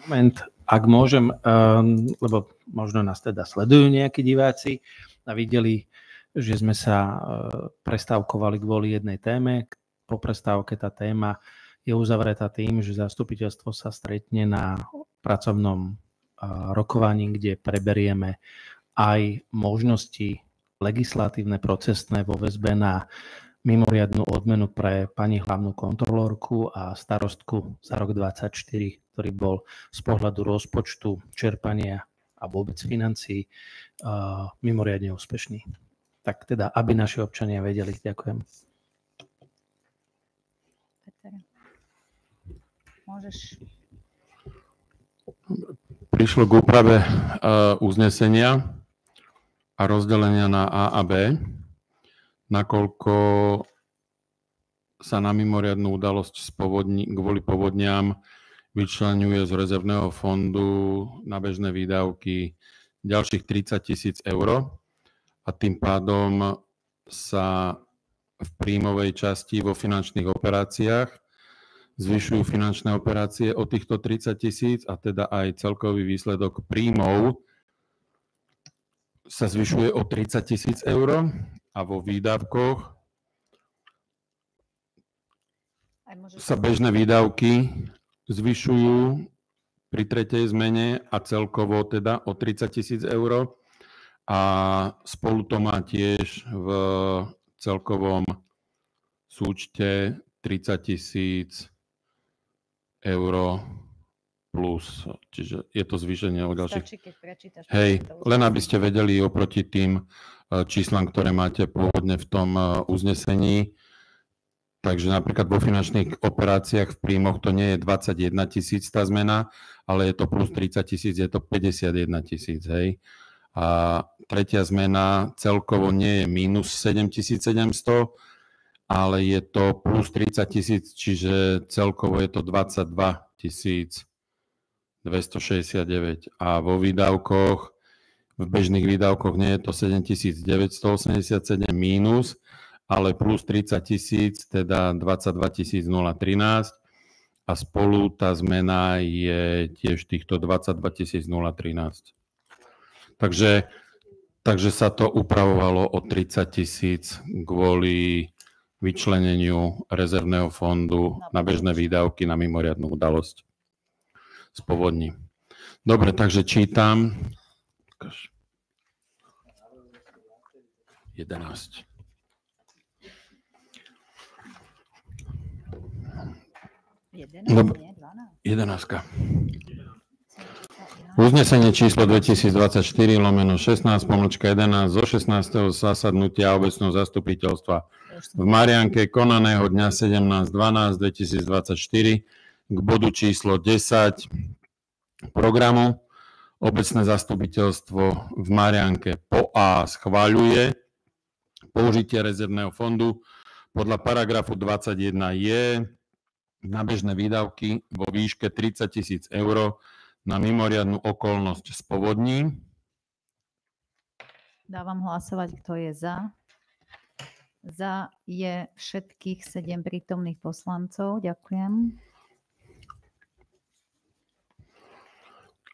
Moment, ak môžem, lebo možno nás teda sledujú nejakí diváci a videli, že sme sa prestávkovali kvôli jednej téme. Po prestávke tá téma je uzavretá tým, že zastupiteľstvo sa stretne na pracovnom rokovaní, kde preberieme aj možnosti legislatívne, procesné vo väzbe na mimoriadnu odmenu pre pani hlavnú kontrolórku a starostku za rok 2024, ktorý bol z pohľadu rozpočtu, čerpania a vôbec financií mimoriadne úspešný. Tak teda, aby naši občania vedeli. Ďakujem. Peter, môžeš. Prišlo k úprave uznesenia a rozdelenia na A a B, nakoľko sa na mimoriadnu udalosť kvôli povodniam vyčleňuje z rezervného fondu na bežné výdavky ďalších 30 000 eur. A tým pádom sa v príjmovej časti vo finančných operáciách zvyšujú finančné operácie o týchto 30 000 a teda aj celkový výsledok príjmov sa zvyšuje o 30 000 eur a vo výdavkoch sa bežné výdavky zvyšujú pri tretej zmene a celkovo teda o 30 000 eur. A spolu to má tiež v celkovom súčte 30 000 eur plus. Čiže je to zvýšenie o ďalších. Hej, len aby ste vedeli oproti tým číslam, ktoré máte pôvodne v tom uznesení. Takže napríklad vo finančných operáciách v príjmoch to nie je 21 000 tá zmena, ale je to plus 30 000, je to 51 000, hej. A tretia zmena celkovo nie je minus 7700, ale je to plus 30 000, čiže celkovo je to 22 269. A vo výdavkoch, v bežných výdavkoch nie je to 7987 mínus, ale plus 30 000, teda 22 013. A spolu tá zmena je tiež týchto 22 013. Takže sa to upravovalo o 30 000 kvôli vyčleneniu rezervného fondu na bežné výdavky na mimoriadnu udalosť z povodní. Dobre, takže čítam. 11. Dobre, 11. Uznesenie číslo 2024/16/11 zo 16. zasadnutia obecného zastupiteľstva v Marianke konaného dňa 17.12.2024 k bodu číslo 10 programu. Obecné zastupiteľstvo v Marianke po A schvaľuje použitie rezervného fondu podľa paragrafu 21 na bežné výdavky vo výške 30 000 eur na mimoriadnu okolnosť z povodní. Dávam hlasovať, kto je za. Za je všetkých 7 prítomných poslancov. Ďakujem.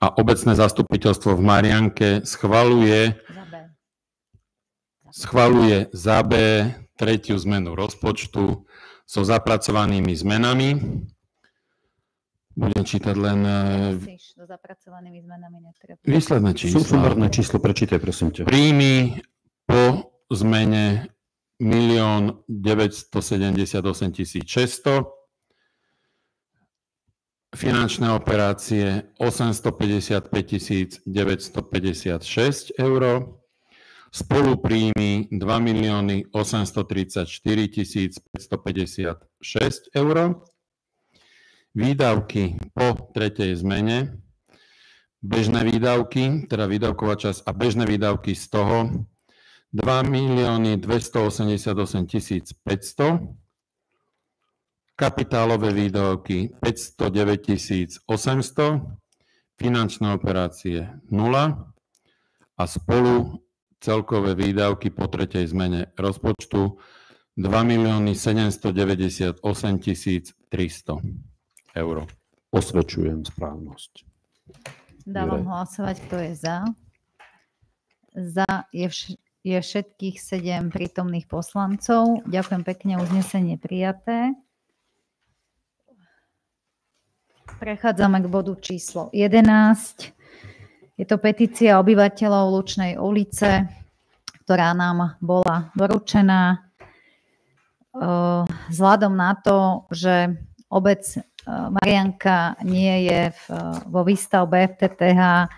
A obecné zastupiteľstvo v Marianke schvaľuje za B tretiu zmenu rozpočtu so zapracovanými zmenami. Budem čítať len výsledné číslo. Súmerné číslo prečítaj, prosím ťa. Príjmy po zmene 1 978 600. Finančné operácie 855 956 eur. Spolupríjmy 2 834 556 eur. Výdavky po tretej zmene, bežné výdavky, teda výdavková časť a bežné výdavky z toho 2 288 500 kapitálové výdavky 509 800, finančné operácie 0 a spolu celkové výdavky po tretej zmene rozpočtu 2 798 300 eur. Osvedčujem správnosť. Dávam hlasovať, kto je za. Za je všetkých 7 prítomných poslancov. Ďakujem pekne, uznesenie prijaté. Prechádzame k bodu číslo 11. Je to petícia obyvateľov Lučnej ulice, ktorá nám bola doručená. Vzhľadom na to, že obec Marianka nie je vo výstavbe FTTH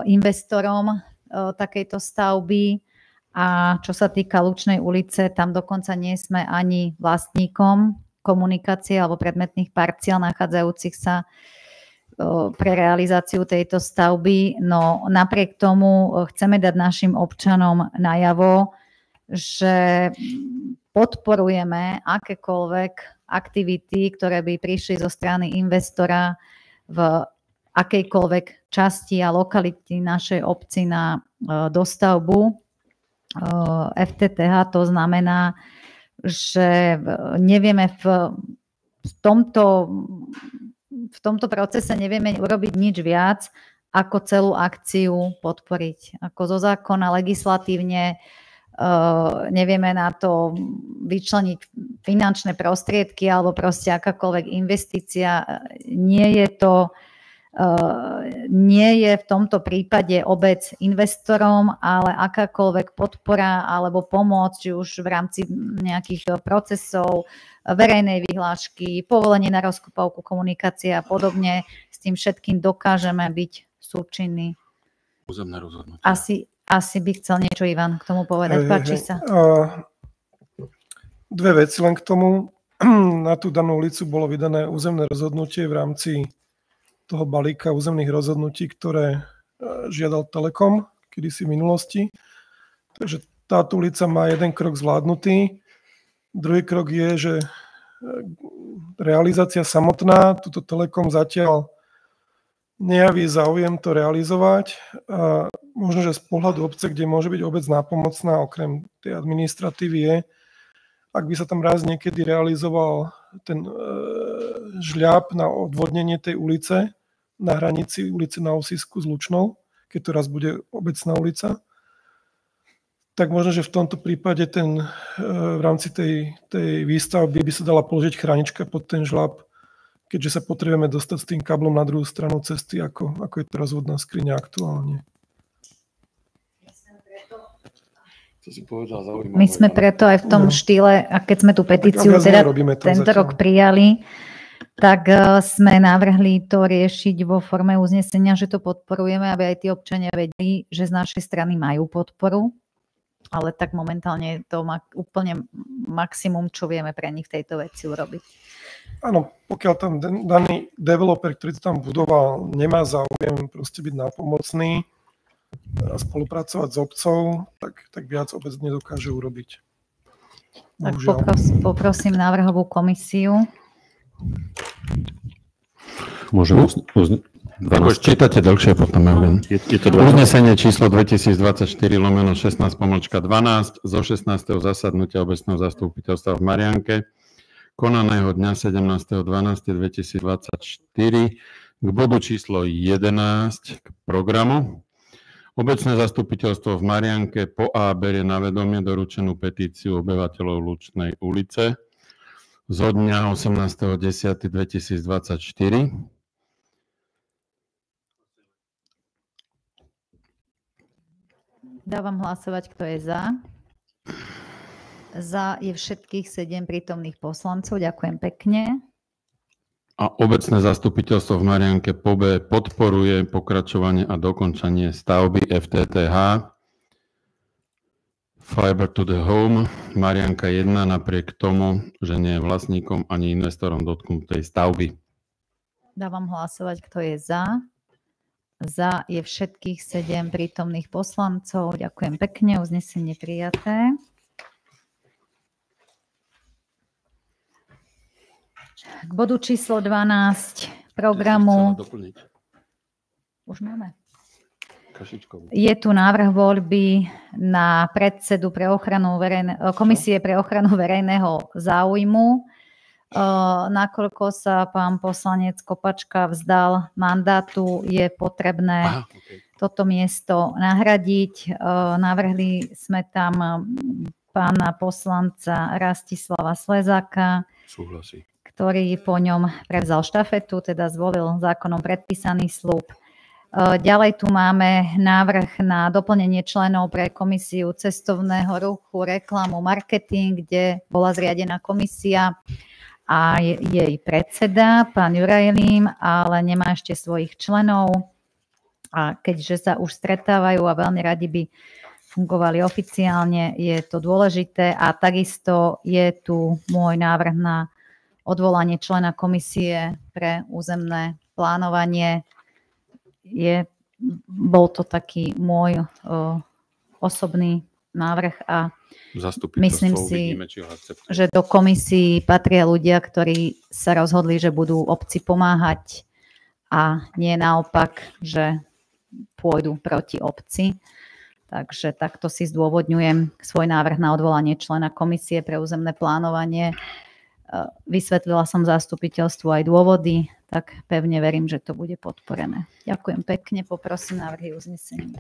investorom takejto stavby a čo sa týka Lučnej ulice, tam dokonca nie sme ani vlastníkom komunikácie alebo predmetných parciál nachádzajúcich sa pre realizáciu tejto stavby. No napriek tomu chceme dať našim občanom najavo, že podporujeme akékoľvek aktivity, ktoré by prišli zo strany investora v akejkoľvek časti a lokality našej obci na dostavbu FTTH. To znamená, že nevieme v tomto procese nevieme urobiť nič viac, ako celú akciu podporiť. Ako zo zákona legislatívne nevieme na to vyčleniť finančné prostriedky alebo proste akákoľvek investícia. Nie je v tomto prípade obec investorom, ale akákoľvek podpora alebo pomoc, či už v rámci nejakých procesov, verejnej vyhlášky, povolenie na rozkúpavku komunikácie a podobne, s tým všetkým dokážeme byť súčinní. Územné rozhodnutie. Asi by chcel niečo Ivan k tomu povedať. Páči sa. Dve veci len k tomu. Na tú danú ulicu bolo vydané územné rozhodnutie v rámci toho balíka územných rozhodnutí, ktoré žiadal Telekom kedysi v minulosti. Takže táto ulica má jeden krok zvládnutý. Druhý krok je, že realizácia samotná, túto Telekom zatiaľ nejaví záujem to realizovať. A možno, že z pohľadu obce, kde môže byť obec nápomocná, okrem tej administratívy je, ak by sa tam raz niekedy realizoval ten žľab na odvodnenie tej ulice, na hranici ulice na Osisku s Lučnou, keď to raz bude obecná ulica, tak možno, že v tomto prípade v rámci tej výstavby by sa dala položiť chránička pod ten žľab, keďže sa potrebujeme dostať s tým kablom na druhú stranu cesty, ako je to rozvodná skriňa aktuálne. My sme preto aj v tom štýle, a keď sme tú petíciu teda tento rok prijali, tak sme navrhli to riešiť vo forme uznesenia, že to podporujeme, aby aj tí občania vedeli, že z našej strany majú podporu, ale tak momentálne to má úplne maximum, čo vieme pre nich v tejto veci urobiť. Áno, pokiaľ tam daný developer, ktorý to tam budoval, nemá záujem proste byť nápomocný a spolupracovať s obcov, tak viac obec nedokáže urobiť. Tak poprosím návrhovú komisiu. Môžem čítate dlhšie potom. Uznesenie číslo 2024/16/12 zo 16. zasadnutia obecného zastupiteľstva v Marianke konaného dňa 17.12.2024 k bodu číslo 11 k programu. Obecné zastupiteľstvo v Marianke po A berie na vedomie doručenú petíciu obyvateľov Lučnej ulice zo dňa 18.10.2024. Dávam hlasovať, kto je za. Za je všetkých 7 prítomných poslancov. Ďakujem pekne. A obecné zastupiteľstvo v Marianke po B podporuje pokračovanie a dokončanie stavby FTTH Fiber to the Home Marianka 1 napriek tomu, že nie je vlastníkom ani investorom dotknutej stavby. Dávam hlasovať, kto je za. Za je všetkých 7 prítomných poslancov. Ďakujem pekne. Uznesenie prijaté. K bodu číslo 12 programu. Už máme. Je tu návrh voľby na predsedu Komisie pre ochranu verejného záujmu. Nakoľko sa pán poslanec Kopačka vzdal mandátu, je potrebné toto miesto nahradiť. Navrhli sme tam pána poslanca Rastislava Slezáka, ktorý po ňom prevzal štafetu, teda zvolil zákonom predpísaný sľub. Ďalej tu máme návrh na doplnenie členov pre komisiu cestovného ruchu, reklamu, marketing, kde bola zriadená komisia a jej predseda, pán Juraj Lím, ale nemá ešte svojich členov. A keďže sa už stretávajú a veľmi radi by fungovali oficiálne, je to dôležité. A takisto je tu môj návrh na odvolanie člena komisie pre územné plánovanie. Bol to taký môj osobný návrh a myslím si, že do komisí patria ľudia, ktorí sa rozhodli, že budú obci pomáhať a nie naopak, že pôjdu proti obci. Takže takto si zdôvodňujem svoj návrh na odvolanie člena komisie pre územné plánovanie. Vysvetlila som zastupiteľstvu aj dôvody, tak pevne verím, že to bude podporené. Ďakujem pekne, poprosím návrhy uznesenia.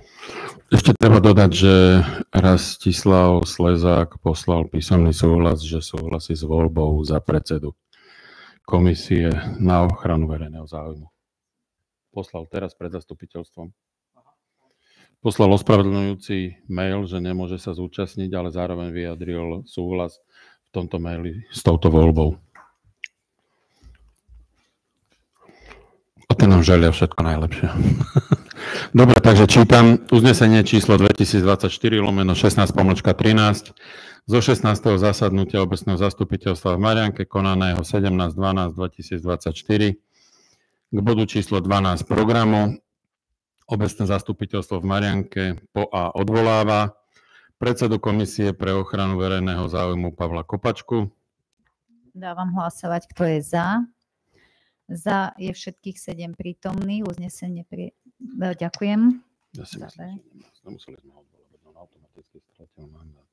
Ešte treba dodať, že Rastislav Slezák poslal písomný súhlas, že súhlasí s voľbou za predsedu Komisie na ochranu verejného záujmu. Poslal teraz pred zastupiteľstvom. Poslal ospravedlňujúci mail, že nemôže sa zúčastniť, ale zároveň vyjadril súhlas v tomto maili s touto voľbou. A ten nám želia všetko najlepšie. Dobre, takže čítam uznesenie číslo 2024/16-13 zo 16. zasadnutia obecného zastupiteľstva v Marianke konaného 17.12.2024 k bodu číslo 12 programu. Obecné zastupiteľstvo v Marianke po A odvoláva predsedu Komisie pre ochranu verejného záujmu Pavla Kopačku. Dávam hlasovať, kto je za. Za je všetkých 7 prítomných. Uznesenie Ďakujem. Ja si myslím, že nemuseli sme ho odvolávať, on automaticky stratil mandát.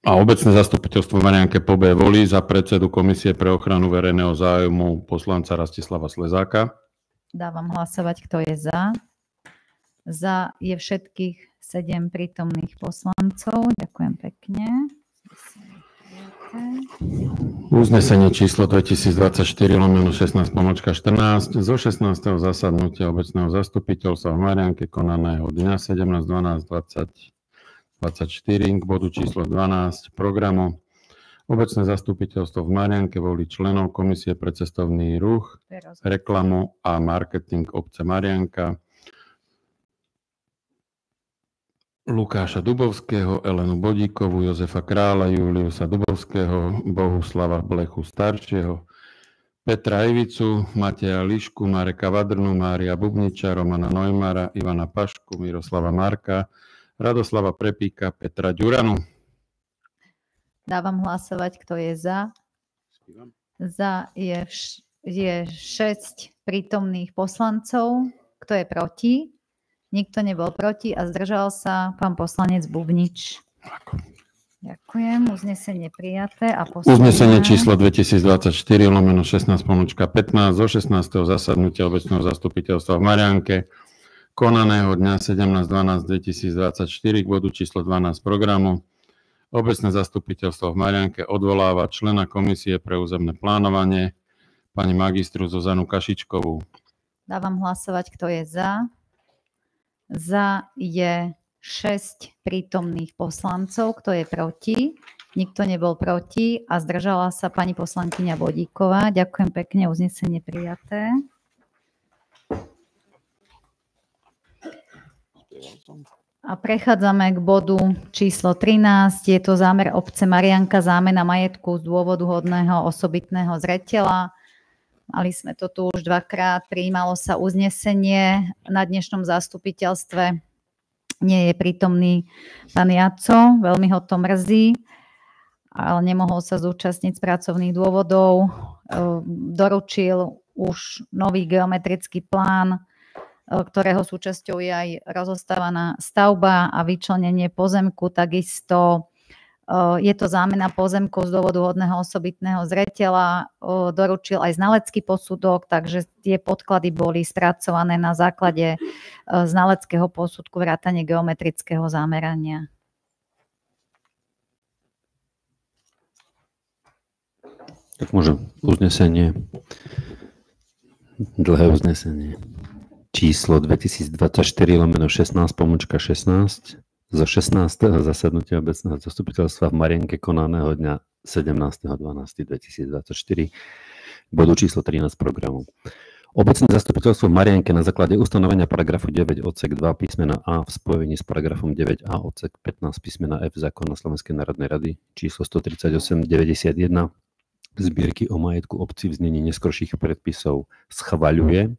A obecné zastupiteľstvo v Marianke po B volí za predsedu Komisie pre ochranu verejného záujmu poslanca Rastislava Slezáka. Dávam hlasovať, kto je za. Za je všetkých 7 prítomných poslancov. Ďakujem pekne. Uznesenie číslo 2024/16-14 zo 16. zasadnutia obecného zastupiteľstva v Marianke konaného dňa 17.12.2024 k bodu číslo 12 programu. Obecné zastupiteľstvo v Marianke volí členov Komisie pre cestovný ruch, reklamu a marketing obce Marianka Lukáša Dubovského, Elenu Bodíkovú, Jozefa Krála, Juliusa Dubovského, Bohuslava Blechu staršieho, Petra Ivicu, Mateja Lišku, Mareka Vadrnu, Mária Bubniča, Romana Neumara, Ivana Pašku, Miroslava Marka, Radoslava Prepíka, Petra Ďuranu. Dávam hlasovať, kto je za. Za je 6 prítomných poslancov. Kto je proti? Nikto nebol proti a zdržal sa pán poslanec Bubnič. Ďakujem. Uznesenie prijaté. A uznesenie číslo 2024/16-15 zo 16. zasadnutia obecného zastupiteľstva v Marianke konaného dňa 17.12.2024 k bodu číslo 12 programu. Obecné zastupiteľstvo v Marianke odvoláva člena Komisie pre územné plánovanie pani magistru Zuzanu Kašičkovú. Dávam hlasovať, kto je za. Za je 6 prítomných poslancov. Kto je proti? Nikto nebol proti a zdržala sa pani poslankyňa Bodíková. Ďakujem pekne, uznesenie prijaté. A prechádzame k bodu číslo 13. Je to zámer obce Marianka, zámena majetku z dôvodu hodného osobitného zreteľa. Mali sme to tu už dvakrát, prijímalo sa uznesenie. Na dnešnom zastupiteľstve nie je prítomný pán Jaco, veľmi ho to mrzí. ale nemohol sa zúčastniť z pracovných dôvodov. Doručil už nový geometrický plán, ktorého súčasťou je aj rozostávaná stavba a vyčlenenie pozemku. Takisto je to zámena pozemkov z dôvodu hodného osobitného zreteľa. Doručil aj znalecký posudok, takže tie podklady boli spracované na základe znaleckého posudku vrátane geometrického zamerania. Tak môžem uznesenie, dlhé uznesenie. Číslo 2024/16/16 zo 16. zasadnutia obecného zastupiteľstva v Marianke konaného dňa 17.12.2024 bodu číslo 13 programu. Obecné zastupiteľstvo v Marianke na základe ustanovenia paragrafu 9 odsek 2 písmena A v spojení s paragrafom 9a odsek 15 písmena F zákona Slovenskej národnej rady číslo 138/91 zbierky o majetku obcí v znení neskorších predpisov schvaľuje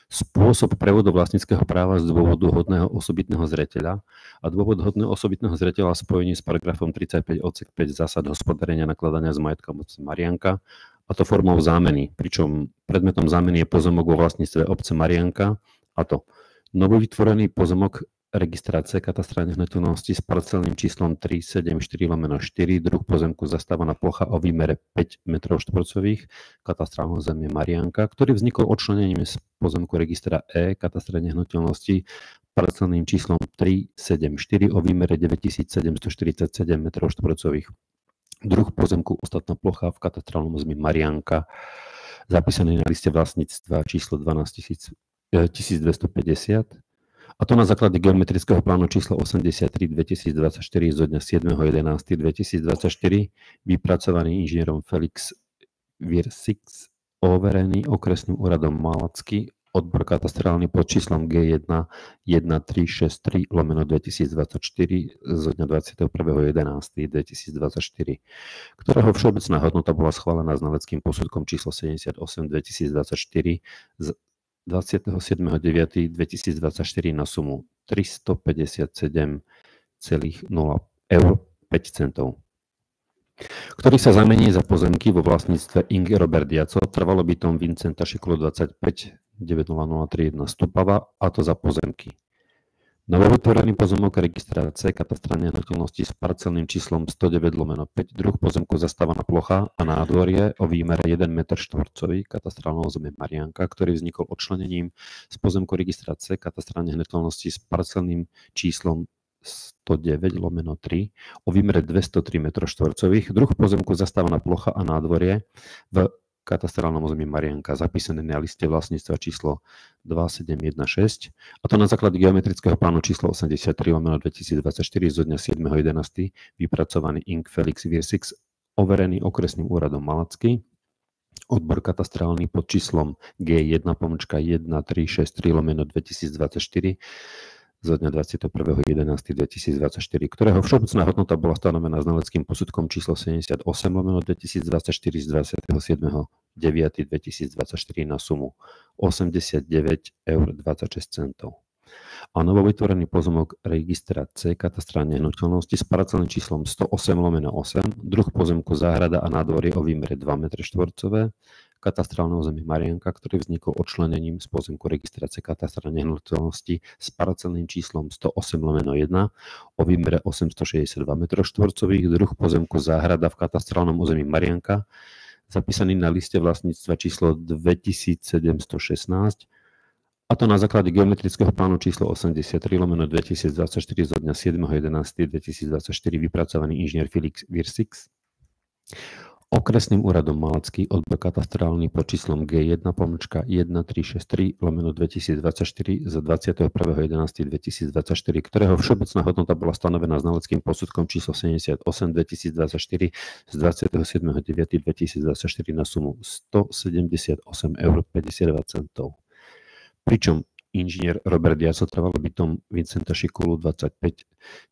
spôsob prevodu vlastníckeho práva z dôvodu hodného osobitného zreteľa a dôvod hodného osobitného zreteľa spojení s paragrafom 35 odsek 5 zásad hospodárenia nakladania s majetkom obce Marianka, a to formou zámeny, pričom predmetom zámeny je pozemok vo vlastníctve obce Marianka, a to novovytvorený pozemok registrácie katastra nehnuteľností s parcelným číslom 374/4, druh pozemku zastávaná plocha o výmere 5 m2, katastrálne územie Marianka, ktorý vznikol odčlenením z pozemku registra E katastra nehnuteľností parcelným číslom 374 o výmere 9747 m2. Druh pozemku ostatná plocha v katastrálnom území Marianka, zapísaný na liste vlastníctva číslo 12.250, a to na základe geometrického plánu číslo 83/2024 zo dňa 7.11.2024 vypracovaný inžinierom Felix Virsix, overený okresným úradom Malacký, odbor katastrálny pod číslom G1 1363/2024 zo dňa 21.11.2024, ktorého všeobecná hodnota bola schválená znaleckým posudkom číslo 78/2024 z 27.9.2024 na sumu 357,0 eur 5 centov, ktorý sa zamení za pozemky vo vlastníctve Ing. Robert Jaco, trvalo bytom Vincenta Šikulu 25 90031 Stupava, a to za pozemky. Novovytvorený pozemok registrácie katastra nehnuteľností s parcelným číslom 109/5, druh pozemku zastávaná plocha a nádvorie o výmere 1 m2 katastrálneho územia Marianka, ktorý vznikol odčlenením z pozemku registrácie katastra nehnuteľností s parcelným číslom 109/3 o výmere 203 m2, druh pozemku zastávaná plocha a nádvorie v katastrálnom území Marianka, zapísané na liste vlastníctva číslo 2716, a to na základe geometrického plánu číslo 83/2024 zo dňa 7.11. vypracovaný Ing. Felix Virsix, overený okresným úradom Malacký, odbor katastrálny pod číslom G1.1363/2024 zo dňa 21.11.2024, ktorého všeobecná hodnota bola stanovená znaleckým posudkom číslo 78/2024 z 27.9.2024 na sumu 89,26 eur. A novovytvorený pozemok registrácie katastra nehnuteľnosti s parcelným číslom 108/8, druh pozemku záhrada a nádvorie o výmere 2 m2, katastrálne územie Marianka, ktorý vznikol odčlenením z pozemku registrácie katastra nehnuteľnosti s parcelným číslom 108/1 o výmere 862 m2, druh pozemku záhrada v katastrálnom území Marianka, zapísaný na liste vlastníctva číslo 2716, a to na základe geometrického plánu číslo 83/2024 zo dňa 7.11.2024 vypracovaný inžinier Felix Virsix, okresným úradom Malacký, odbor katastrálny pod číslom G1.1363/2024 z 21.11.2024, ktorého všeobecná hodnota bola stanovená znaleckým posudkom číslo 78/2024 z 27.9.2024 na sumu 178,52 eur. Pričom inžinier Robert Jaco, trvalo bytom Vincenta Šikulu 25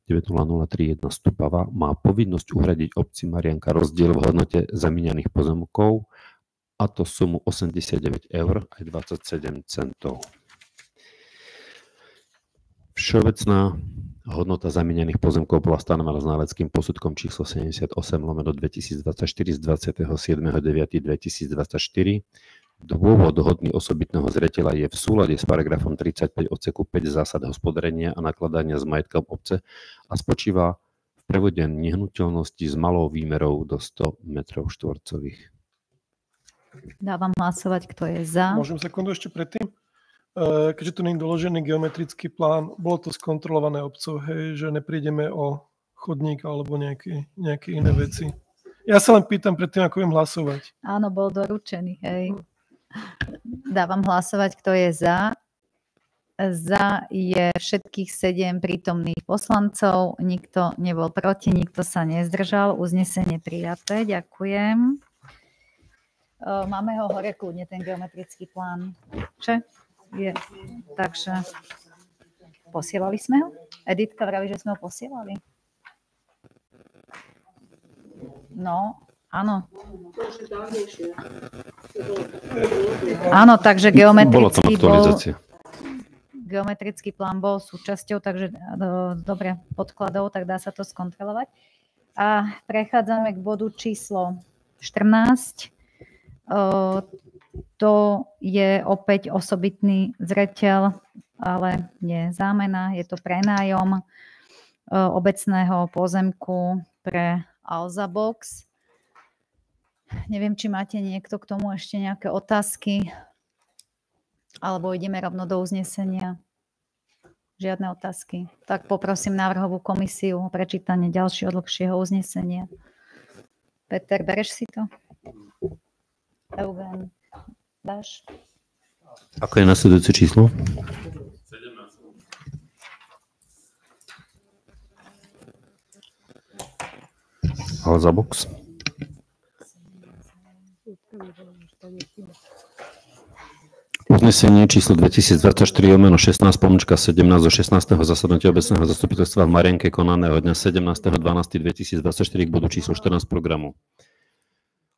90031 Stupava, má povinnosť uhradiť obci Marianka rozdiel v hodnote zamieňaných pozemkov, a to sumu 89 eur aj 27 centov. Všeobecná Hodnota zamienených pozemkov bola stanovená znaleckým posudkom číslo 78/2024 z 27.9.2024. Dôvod hodný osobitného zreteľa je v súlade s paragrafom 35 odseku 5 zásad hospodárenia a nakladania s majetkom obce a spočíva v prevode nehnuteľnosti s malou výmerou do 100 m². Dávam hlasovať, kto je za. Môžem sekundu ešte predtým? Keďže tu nie je doložený geometrický plán, bolo to skontrolované obcov, hej, že neprídeme o chodník alebo nejaké iné veci. Ja sa len pýtam predtým, ako viem hlasovať. Áno, bol doručený, hej. Dávam hlasovať, kto je za. Za je všetkých 7 prítomných poslancov, nikto nebol proti, nikto sa nezdržal. Uznesenie prijaté, ďakujem. Máme ho hore kľudne, ten geometrický plán. Čo? Je. Takže posielali sme ho? Editka vraví, že sme ho posielali. No, áno. Áno, takže geometrický plán bol súčasťou, takže dobre, podkladov, tak dá sa to skontrolovať. A prechádzame k bodu číslo 14. To je opäť osobitný zreteľ, ale nie zámena, je to prenájom obecného pozemku pre Alza Box. Neviem, či máte niekto k tomu ešte nejaké otázky, alebo ideme rovno do uznesenia. Žiadne otázky. Tak poprosím návrhovú komisiu o prečítanie ďalšieho dlhšieho uznesenia. Peter, bereš si to? Eugen. Dáš? Ako je nasledujúce číslo? 17. Alza Box. Uznesenie číslo 2024/16/17 zo 16. zasadnutia obecného zastupiteľstva v Marianke konaného dňa 17.12.2024 k bodu číslo 14 programu.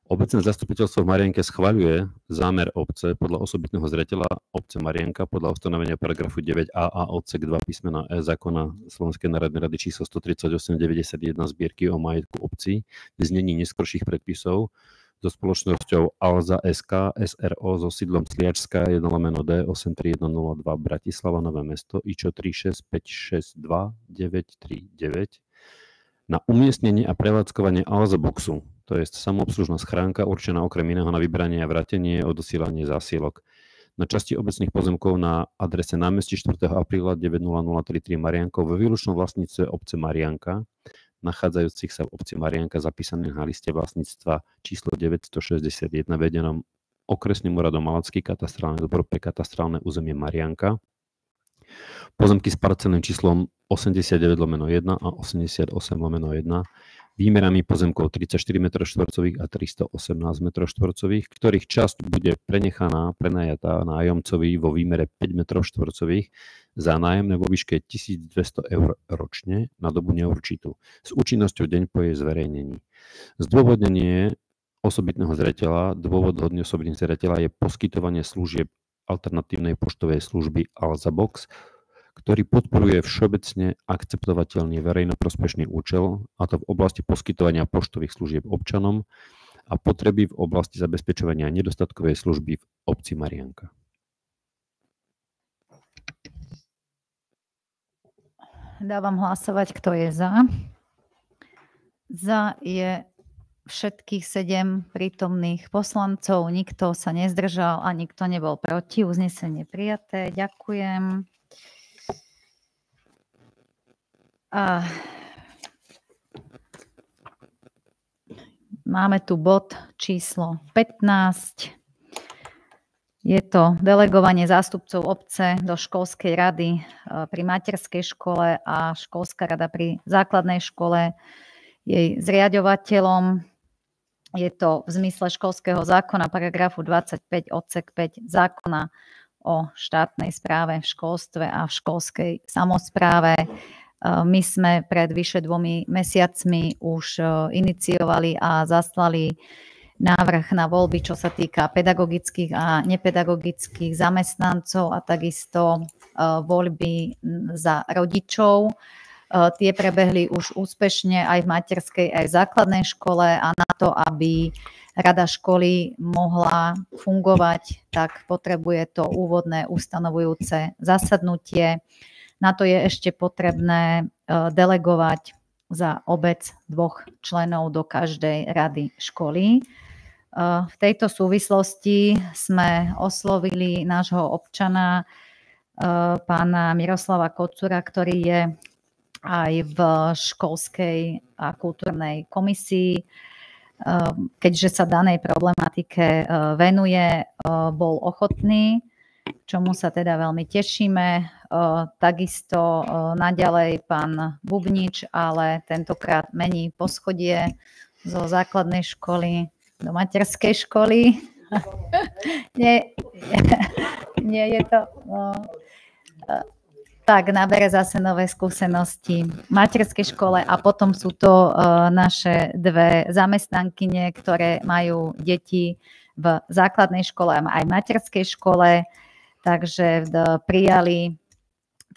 Obecné zastupiteľstvo v Marianke schvaľuje zámer obce podľa osobitného zreteľa obce Marianka podľa ustanovenia paragrafu 9a a odsek 2 písmena E zákona Slovenskej národnej rady číslo 138/91 zbierky o majetku obcí v znení neskorších predpisov so spoločnosťou Alza SK SRO so sídlom Sliačská 1/D 83102 Bratislava Nové Mesto IČO 36562 939 na umiestnenie a prevádzkovanie Alza Boxu, to je samoobslužná schránka určená okrem iného na vybranie a vrátenie a odosielanie zásielok na časti obecných pozemkov na adrese námestí 4. apríla 90033 Mariankov vo výlučnom vlastníctve obce Marianka, nachádzajúcich sa v obci Marianka zapísaných na liste vlastníctva číslo 961 vedenom okresným úradom Malacký katastrálny zbor pre katastrálne územie Marianka. Pozemky s parcelným číslom 89/1 a 88/1 výmerami pozemkov 34 m2 a 318 m2, ktorých časť bude prenajatá nájomcovi vo výmere 5 m2 za nájomné vo výške 1200 eur ročne na dobu neurčitú s účinnosťou deň po jej zverejnení. Zdôvodnenie osobitného zreteľa, dôvod hodný osobitného zreteľa je poskytovanie služieb alternatívnej poštovej služby Alza Box, ktorý podporuje všeobecne akceptovateľný verejnoprospešný účel, a to v oblasti poskytovania poštových služieb občanom a potreby v oblasti zabezpečovania nedostatkovej služby v obci Marianka. Dávam hlasovať, kto je za. Za je všetkých 7 prítomných poslancov, nikto sa nezdržal a nikto nebol proti. Uznesenie prijaté. Ďakujem. A máme tu bod číslo 15. Je to delegovanie zástupcov obce do školskej rady pri materskej škole a školská rada pri základnej škole. Jej zriaďovateľom je to v zmysle školského zákona paragrafu 25 odsek 5 zákona o štátnej správe v školstve a v školskej samospráve. My sme pred vyše 2 mesiacmi už iniciovali a zaslali návrh na voľby, čo sa týka pedagogických a nepedagogických zamestnancov a takisto voľby za rodičov. Tie prebehli už úspešne aj v materskej, aj v základnej škole a na to, aby rada školy mohla fungovať, tak potrebuje to úvodné ustanovujúce zasadnutie. Na to je ešte potrebné delegovať za obec 2 členov do každej rady školy. V tejto súvislosti sme oslovili nášho občana, pána Miroslava Kocúra, ktorý je aj v školskej a kultúrnej komisii. Keďže sa danej problematike venuje, bol ochotný, čomu sa teda veľmi tešíme. Takisto naďalej pán Bubnič, ale tentokrát mení poschodie zo základnej školy do materskej školy. Nie je to... tak nabere zase nové skúsenosti v materskej škole a potom sú to naše 2 zamestnankyne, ktoré majú deti v základnej škole a aj v materskej škole, takže prijali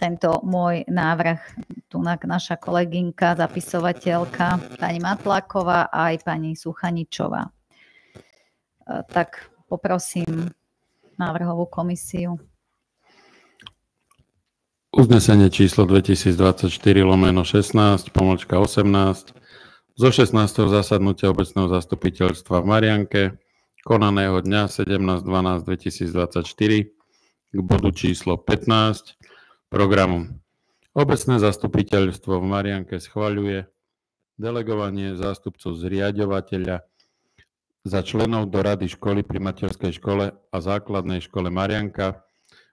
tento môj návrh tu naša kolegynka, zapisovateľka pani Matláková a aj pani Suchaničová. Tak poprosím návrhovú komisiu. Uznesenie číslo 2024/16, pomočka 18, zo 16. zasadnutia obecného zastupiteľstva v Marianke, konaného dňa 17.12.2024 k bodu číslo 15 programu. Obecné zastupiteľstvo v Marianke schvaľuje delegovanie zástupcov zriaďovateľa za členov do rady školy pri materskej škole a základnej škole Marianka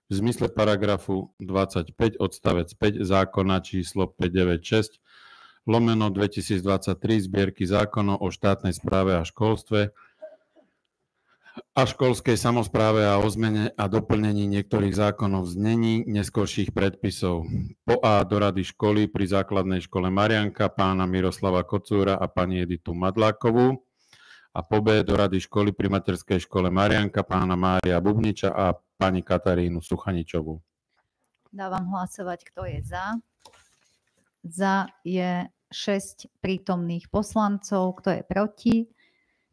v zmysle paragrafu 25 odstavec 5 zákona číslo 596/2023 zbierky zákonov o štátnej správe a školstve a školskej samospráve a o zmene a doplnení niektorých zákonov v znení neskorších predpisov. Po A do rady školy pri základnej škole Marianka pána Miroslava Kocúra a pani Editu Madlákovú a po B do rady školy pri materskej škole Marianka pána Mária Bubniča a pani Katarínu Suchaničovú. Dávam hlasovať, kto je za. Za je 6 prítomných poslancov, kto je proti.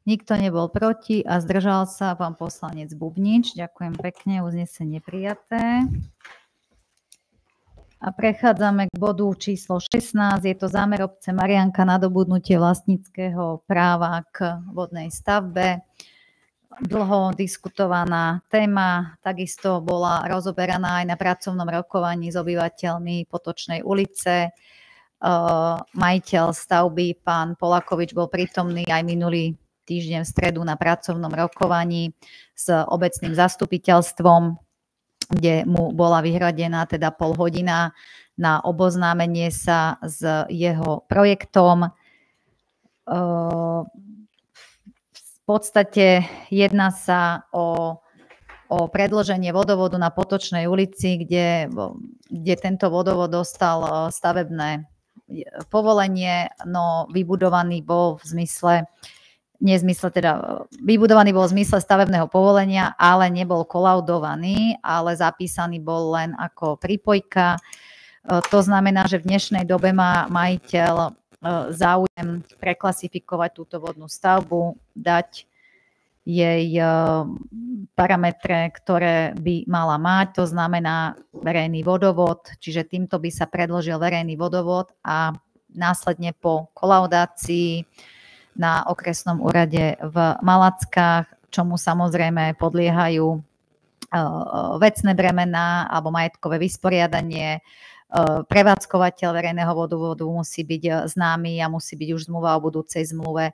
Nikto nebol proti a zdržal sa pán poslanec Bubnič. Ďakujem pekne, uznesenie prijaté. A prechádzame k bodu číslo 16. Je to zámer obce Marianka na nadobudnutie vlastníckeho práva k vodnej stavbe. Dlho diskutovaná téma, takisto bola rozoberaná aj na pracovnom rokovaní s obyvateľmi Potočnej ulice. Majiteľ stavby, pán Polakovič, bol prítomný aj minulý týždeň v stredu na pracovnom rokovaní s obecným zastupiteľstvom, kde mu bola vyhradená teda pol hodina na oboznámenie sa s jeho projektom. V podstate jedná sa o predĺženie vodovodu na Potočnej ulici, kde tento vodovod dostal stavebné povolenie, no vybudovaný bol v zmysle stavebného povolenia, ale nebol kolaudovaný, ale zapísaný bol len ako prípojka. To znamená, že v dnešnej dobe má majiteľ záujem preklasifikovať túto vodnú stavbu, dať jej parametre, ktoré by mala mať, to znamená verejný vodovod, čiže týmto by sa predĺžil verejný vodovod a následne po kolaudácii na okresnom úrade v Malackách, čomu samozrejme podliehajú vecné bremená alebo majetkové vysporiadanie. Prevádzkovateľ verejného vodovodu musí byť známy a musí byť už zmluva o budúcej zmluve.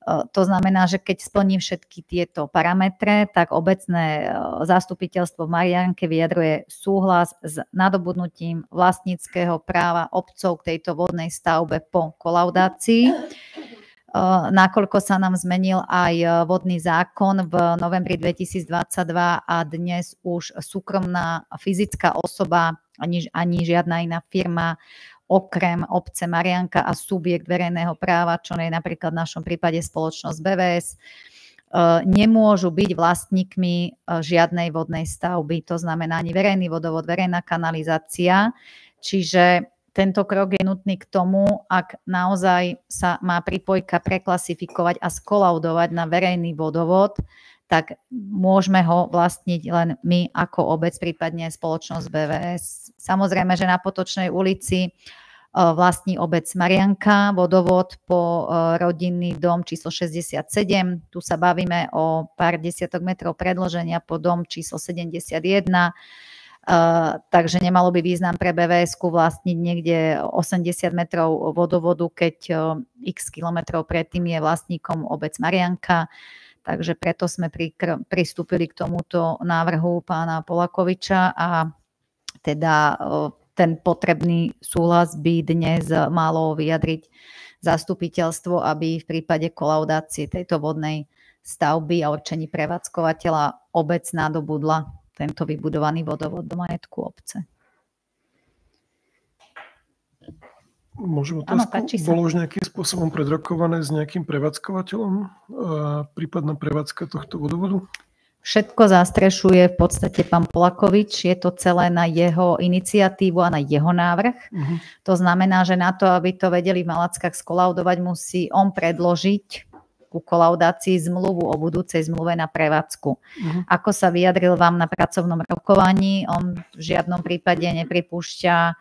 To znamená, že keď splní všetky tieto parametre, tak obecné zastupiteľstvo v Marianke vyjadruje súhlas s nadobudnutím vlastníckeho práva obcov k tejto vodnej stavbe po kolaudácii. Nakoľko sa nám zmenil aj vodný zákon v novembri 2022 a dnes už súkromná fyzická osoba ani žiadna iná firma okrem obce Marianka a subjekt verejného práva, čo je napríklad v našom prípade spoločnosť BVS, nemôžu byť vlastníkmi žiadnej vodnej stavby. To znamená ani verejný vodovod, verejná kanalizácia. Čiže tento krok je nutný k tomu, ak naozaj sa má prípojka preklasifikovať a skolaudovať na verejný vodovod, tak môžeme ho vlastniť len my ako obec, prípadne spoločnosť BVS. Samozrejme, že na Potočnej ulici vlastní obec Marianka, vodovod po rodinný dom číslo 67. Tu sa bavíme o pár desiatok metrov predĺženia po dom číslo 71. Takže nemalo by význam pre BVS-ku vlastniť niekde 80 metrov vodovodu, keď x kilometrov predtým je vlastníkom obec Marianka. Takže preto sme pristúpili k tomuto návrhu pána Polakoviča a teda ten potrebný súhlas by dnes malo vyjadriť zastupiteľstvo, aby v prípade kolaudácie tejto vodnej stavby a určení prevádzkovateľa obec nadobudla tento vybudovaný vodovod do majetku obce. Môžem otázku? Bolo už nejakým spôsobom predrokované s nejakým prevádzkovateľom prípadná prevádzka tohto vodovodu? Všetko zastrešuje v podstate pán Polakovič. Je to celé na jeho iniciatívu a na jeho návrh. To znamená, že na to, aby to vedeli v Malackách skolaudovať, musí on predložiť ku kolaudácii zmluvu o budúcej zmluve na prevádzku. Ako sa vyjadril vám na pracovnom rokovaní, on v žiadnom prípade nepripúšťa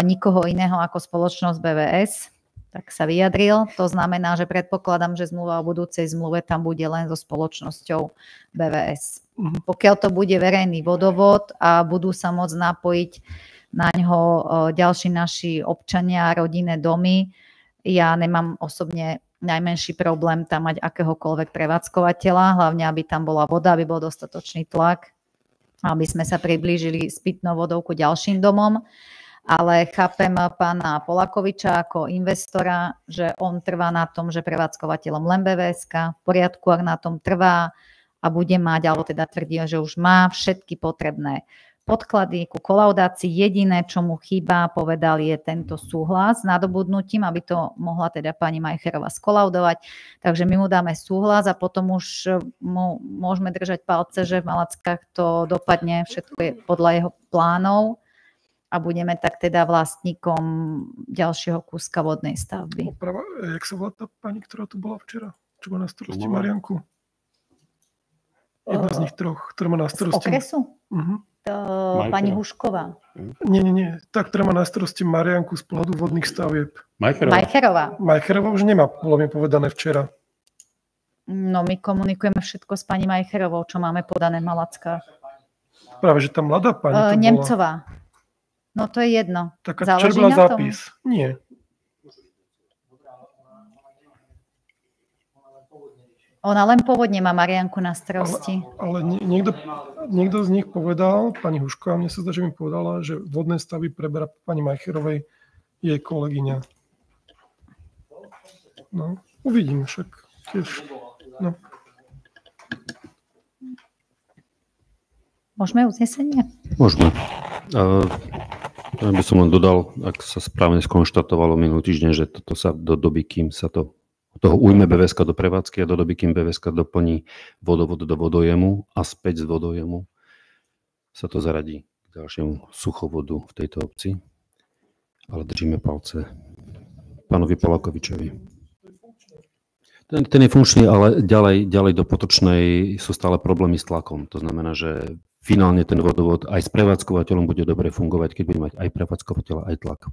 nikoho iného ako spoločnosť BVS, tak sa vyjadril. To znamená, že predpokladám, že zmluva o budúcej zmluve tam bude len so spoločnosťou BVS. Pokiaľ to bude verejný vodovod a budú sa môcť napojiť na ňo ďalší naši občania, rodinné domy, ja nemám osobne najmenší problém tam mať akéhokoľvek prevádzkovateľa, hlavne aby tam bola voda, aby bol dostatočný tlak, aby sme sa priblížili s pitnou vodou ku ďalším domom. Ale chápem pána Polakoviča ako investora, že on trvá na tom, že prevádzkovateľom len BVS-ka, v poriadku, ak na tom trvá a bude mať, alebo teda tvrdí, že už má všetky potrebné podklady ku kolaudácii. Jediné, čo mu chýba, povedal, je tento súhlas s nadobudnutím, aby to mohla teda pani Majcherová skolaudovať. Takže my mu dáme súhlas a potom už mu môžeme držať palce, že v Malackách to dopadne, všetko je podľa jeho plánov a budeme tak teda vlastníkom ďalšieho kúska vodnej stavby. Oprava, jak sa volá tá pani, ktorá tu bola včera? Čo má na starosti Marianku? Jedna z nich troch, ktorá má na starosti... Z okresu? Pani Hušková. Nie. Tak, ktorá má na starosti Marianku z pohľadu vodných stavieb. Majcherová. Majcherová už nemá, bolo mi povedané včera. No, my komunikujeme všetko s pani Majcherovou, čo máme podané v Malackách. Práve, že tá mladá pani to Nemcová. No, to je jedno. Taká červená zápis. Nie. Ona len pôvodne má Marianku na starosti. Ale niekto z nich povedal, pani Hušková, mne sa zdá, že mi povedala, že vodné stavy preberá pani Majcherovej jej kolegyňa. No, uvidím však tiež. No. Môžeme uznesenie? Môžeme. Ja by som len dodal, ak sa správne skonštatovalo minulý týždeň, že toto sa do doby, kým sa toho ujme BVS do prevádzky a do doby, kým BVS doplní vodovod do vodojemu a späť z vodojemu, sa to zaradí k ďalšiemu suchovodu v tejto obci. Ale držíme palce pánovi Polakovičovi. Ten je funkčný, ale ďalej do Potočnej sú stále problémy s tlakom. To znamená, že finálne ten vodovod aj s prevádzkovateľom bude dobre fungovať, keď bude mať aj prevádzkovateľa, aj tlak.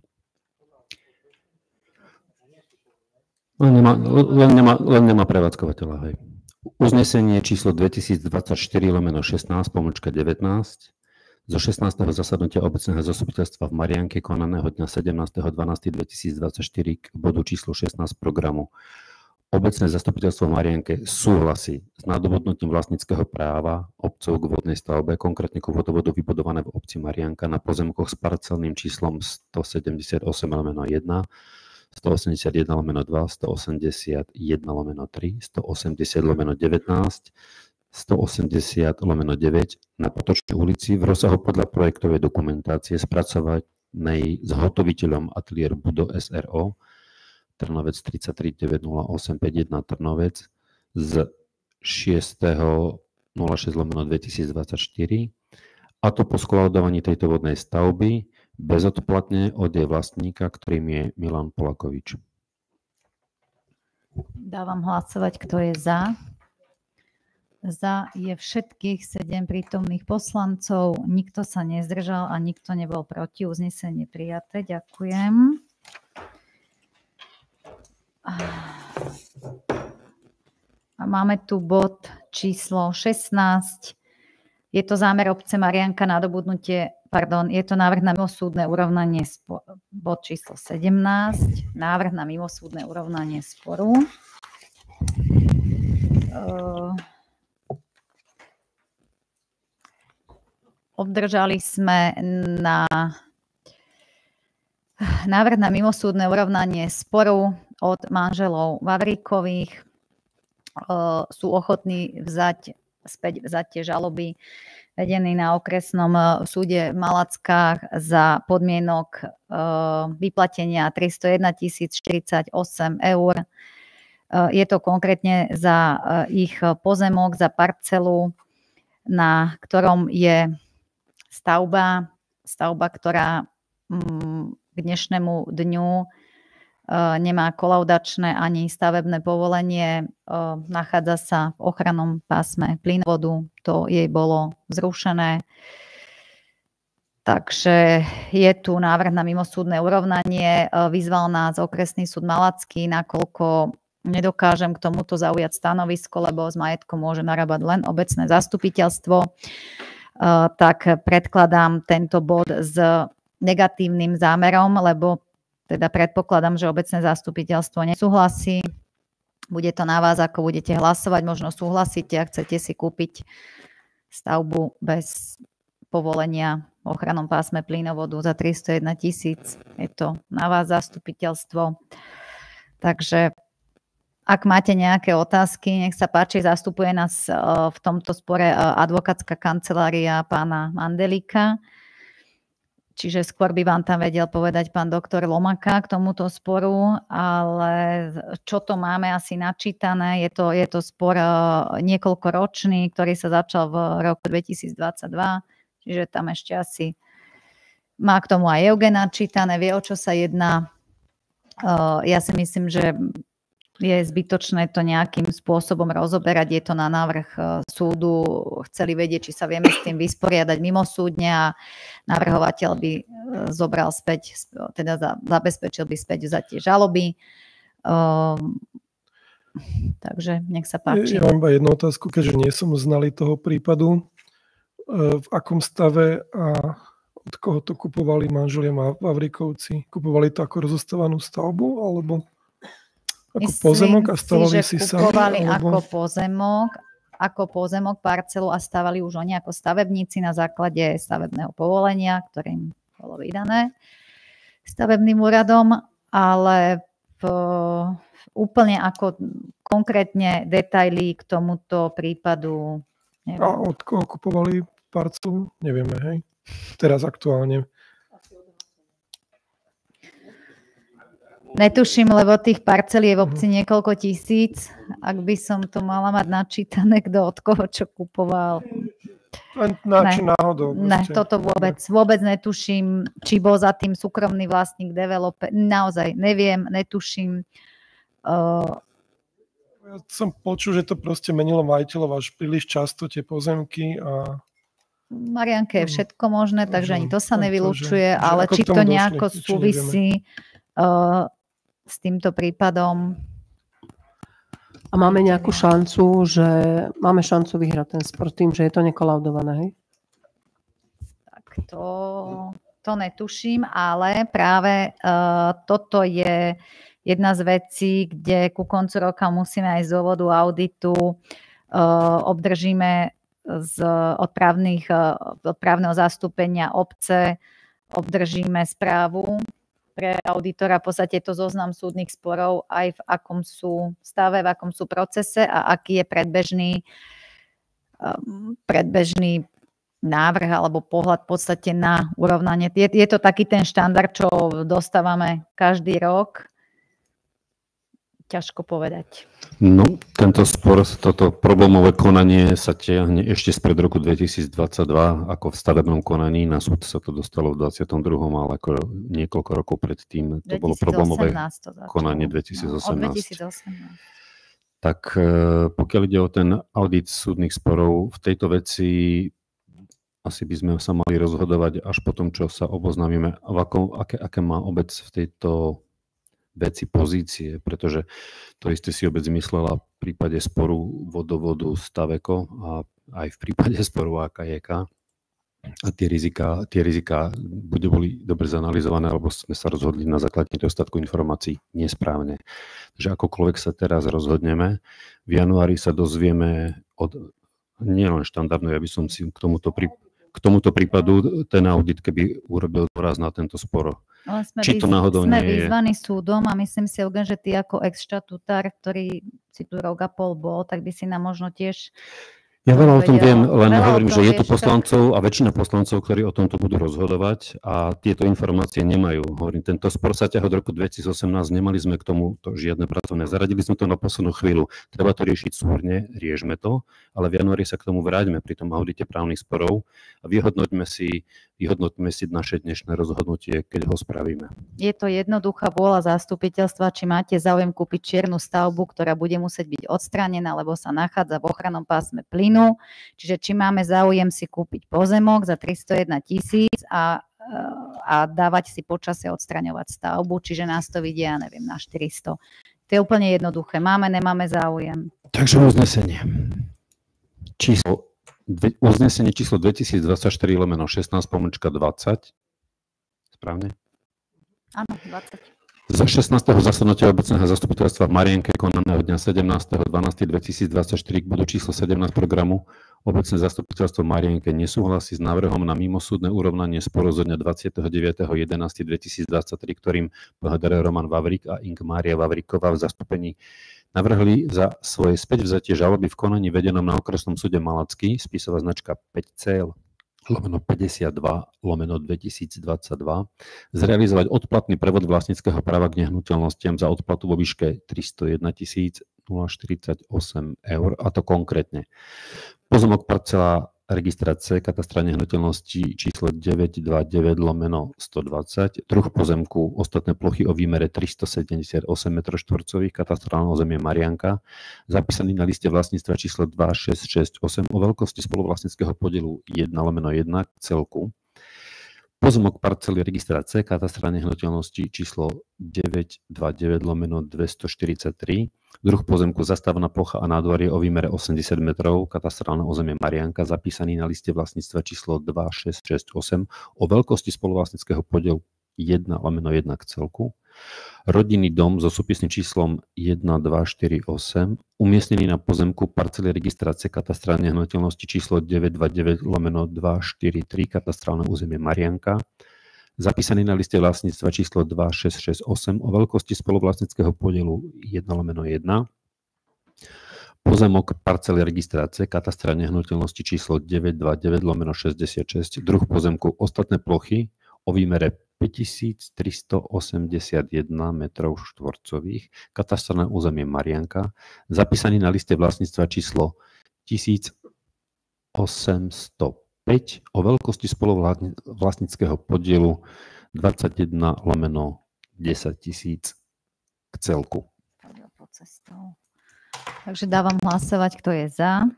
Len nemá prevádzkovateľa. Hej. Uznesenie číslo 2024/16/19 zo 16. zasadnutia obecného zastupiteľstva v Marianke konaného dňa 17.12.2024 k bodu číslo 16 programu. Obecné zastupiteľstvo v Marianke súhlasí s nadobudnutím vlastníckeho práva obcov k vodnej stavbe, konkrétne k vodovodu vybudované v obci Marianka na pozemkoch s parcelným číslom 178/1, 181/2, 181/3, 180/19, 180/9 na Potočnej ulici v rozsahu podľa projektovej dokumentácie spracovanej zhotoviteľom ateliér Budo SRO Trnovec 33 90851 Trnovec z 6.06/2024 a to po skolaudovaní tejto vodnej stavby bezodplatne od jej vlastníka, ktorým je Milan Polakovič. Dávam hlasovať, kto je za. Za je všetkých 7 prítomných poslancov. Nikto sa nezdržal a nikto nebol proti. Uznesenie prijaté. Ďakujem. A máme tu bod číslo 16. Je to zámer obce Marianka na nadobudnutie, je to návrh na mimosúdne urovnanie sporu. Bod číslo 17. Návrh na mimosúdne urovnanie sporu. Obdržali sme na návrh na mimosúdne urovnanie sporu od manželov Vavríkových. Sú ochotní vziať tie žaloby vedený na okresnom súde v Malackách za podmienok vyplatenia 301 048 eur. Je to konkrétne za ich pozemok, za parcelu, na ktorom je stavba, ktorá k dnešnému dňu nemá kolaudačné ani stavebné povolenie, nachádza sa v ochrannom pásme plynovodu, to jej bolo zrušené. Takže je tu návrh na mimosúdne urovnanie. Vyzval nás okresný súd Malacký, nakoľko nedokážem k tomuto zaujať stanovisko, lebo s majetkom môže narábať len obecné zastupiteľstvo, tak predkladám tento bod s negatívnym zámerom, lebo teda predpokladám, že obecné zastupiteľstvo nesúhlasí. Bude to na vás, ako budete hlasovať. Možno súhlasíte a chcete si kúpiť stavbu bez povolenia v ochrannom pásme plynovodu za 301 000. Je to na vás zastupiteľstvo. Takže ak máte nejaké otázky, nech sa páči, zastupuje nás v tomto spore advokátska kancelária pána Mandelíka. Čiže skôr by vám tam vedel povedať pán doktor Lomaka k tomuto sporu, ale čo to máme asi načítané, je to spor niekoľkoročný, ktorý sa začal v roku 2022, čiže tam ešte asi má k tomu aj Eugen načítané, vie, o čo sa jedná. Ja si myslím, že je zbytočné to nejakým spôsobom rozoberať. Je to na návrh súdu. Chceli vedieť, či sa vieme s tým vysporiadať mimosúdne a navrhovateľ by zobral späť, teda zabezpečil by späť vzatie žaloby. Takže nech sa páči. Ja mám iba jednu otázku, keďže nie som znalý toho prípadu. V akom stave a od koho to kupovali manželia Vavríkovci? Kupovali to ako rozostávanú stavbu, alebo ako pozemok a stavali si sami? Kupovali ako pozemok, parcelu a stavali už oni ako stavebníci na základe stavebného povolenia, ktoré im bolo vydané stavebným úradom, ale úplne ako konkrétne detaily k tomuto prípadu neviem. A od koho kupovali parcelu? Nevieme, hej? Teraz aktuálne. Netuším, lebo tých parcel je v obci niekoľko tisíc. Ak by som to mala mať načítané, kto od koho čo kupoval. Či náhodou. Ne, toto vôbec netuším, či bol za tým súkromný vlastník, developer. Naozaj neviem, netuším. Ja som počul, že to proste menilo majiteľov až príliš často tie pozemky a Marianke je všetko možné, takže ani to sa nevylučuje, ale či to nejako súvisí s týmto prípadom. A máme nejakú šancu, máme šancu vyhrať ten spor tým, že je to nekolaudované, hej? Tak to netuším, ale práve toto je jedna z vecí, kde ku koncu roka musíme aj z dôvodu auditu obdržíme od právneho zastúpenia obce obdržíme správu pre auditora, v podstate je to zoznam súdnych sporov, aj v akom sú stave, v akom sú procese a aký je predbežný návrh alebo pohľad v podstate na urovnanie. Je to taký ten štandard, čo dostávame každý rok. ťažko povedať. No, tento spor, toto problémové konanie sa tiahne ešte spred roku 2022, ako v stavebnom konaní. Na súd sa to dostalo v 22., ale ako niekoľko rokov predtým to bolo problémové konanie 2018. Od 2018. Tak pokiaľ ide o ten audit súdnych sporov, v tejto veci asi by sme sa mali rozhodovať až po tom, čo sa oboznámime, aké má obec v tejto veci pozície, pretože to isté si obec myslela v prípade sporu vodovodu Staveko a aj v prípade sporu AKJK. A tie rizika boli dobre zanalizované, alebo sme sa rozhodli na základe nedostatku informácií nesprávne. Takže akokoľvek sa teraz rozhodneme, v januári sa dozvieme od nielen štandardnej, aby som si k tomuto prípadu ten audit, keby urobil dôraz na tento spor. Ale či to náhodou sme nie je... vyzvaní súdom a myslím si, Eugen, že ty ako ex-štatutár, ktorý si tu rok a pol bol, tak by si nám možno tiež... Ja veľa o tom viem, len hovorím, že je tu poslancov a väčšina poslancov, ktorí o tomto budú rozhodovať a tieto informácie nemajú. Hovorím, tento spor sa ťahá od roku 2018, nemali sme k tomu žiadne pracovné. Zaradili sme to na poslednú chvíľu. Treba to riešiť súrne, riešme to, ale v januári sa k tomu vráťme pri tom audite právnych sporov a vyhodnoťme si naše dnešné rozhodnutie, keď ho spravíme. Je to jednoduchá vôľa zastupiteľstva, či máte záujem kúpiť čiernu stavbu, ktorá bude musieť byť odstránená, lebo sa nachádza v ochrannom pásme plynu. Čiže či máme záujem si kúpiť pozemok za 301 000 a dávať si počasie odstraňovať stavbu, čiže nás to vidia, neviem, na 400. To je úplne jednoduché. Máme, nemáme záujem. Takže uznesenie číslo 2024/16/20. Správne? Áno, 20. Za 16. zasadnutia obecného zastupiteľstva v Marienke konaného dňa 17.12.2024 k bodu číslo 17 programu obecné zastupiteľstvo v Marienke nesúhlasí s návrhom na mimosúdne urovnanie sporu zo dňa 29.11.2023, ktorým PHDR Roman Vavrík a Ing. Mária Vavríková v zastúpení navrhli za svoje späťvzatie žaloby v konaní vedenom na okresnom súde Malacký, spisová značka 5CL/52/2022, zrealizovať odplatný prevod vlastníckeho práva k nehnuteľnostiam za odplatu vo výške 301 048 eur, a to konkrétne pozemok parcela registra C, katastra nehnuteľností číslo 929/120, druh pozemku, ostatné plochy o výmere 378 m2, katastrálne územie Marianka, zapísaný na liste vlastníctva číslo 2668 o veľkosti spoluvlastníckeho podielu 1/1 k celku, pozemok parcely registra C, katastra nehnuteľností číslo 929/243, druh pozemku, zastavená plocha a nádvorie o výmere 80 metrov, katastrálne územie Marianka, zapísaný na liste vlastníctva číslo 2668 o veľkosti spoluvlastníckeho podielu 1/1 k celku, rodinný dom so súpisným číslom 1248, umiestnený na pozemku parcely registra C, katastrálne nehnuteľnosti číslo 929/243, katastrálne územie Marianka, zapísaný na liste vlastníctva číslo 2668 o veľkosti spoluvlastníckeho podielu 1/1, pozemok parcely registra C, katastra nehnuteľnosti číslo 929/66, druh pozemku, ostatné plochy o výmere 5381 m2, katastrálne územie Marianka, zapísaný na liste vlastníctva číslo 1805 o veľkosti spoluvlastníckeho podielu 21/10 000 k celku. Takže dávam hlasovať, kto je za.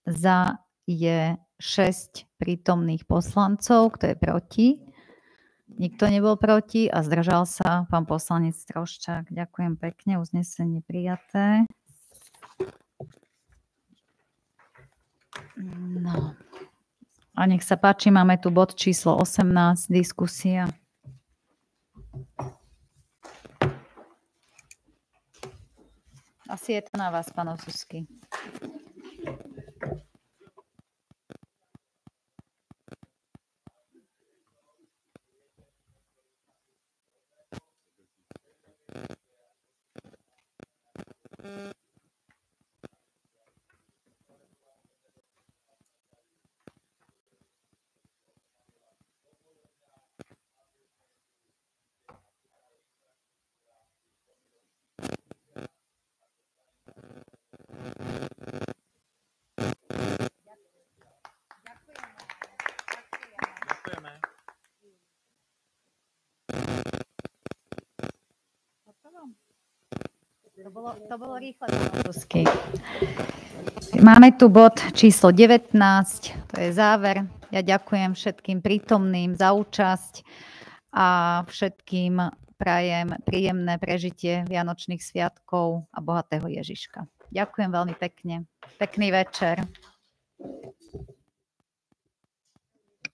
Za je 6 prítomných poslancov, kto je proti. Nikto nebol proti a zdržal sa pán poslanec Troščák. Ďakujem pekne, uznesenie prijaté. No. A nech sa páči, máme tu bod číslo 18, diskusia. Asi je to na vás, pán Osusky. To bolo rýchle. Máme tu bod číslo 19, to je záver. Ja ďakujem všetkým prítomným za účasť a všetkým prajem príjemné prežitie Vianočných sviatkov a bohatého Ježiška. Ďakujem veľmi pekne. Pekný večer.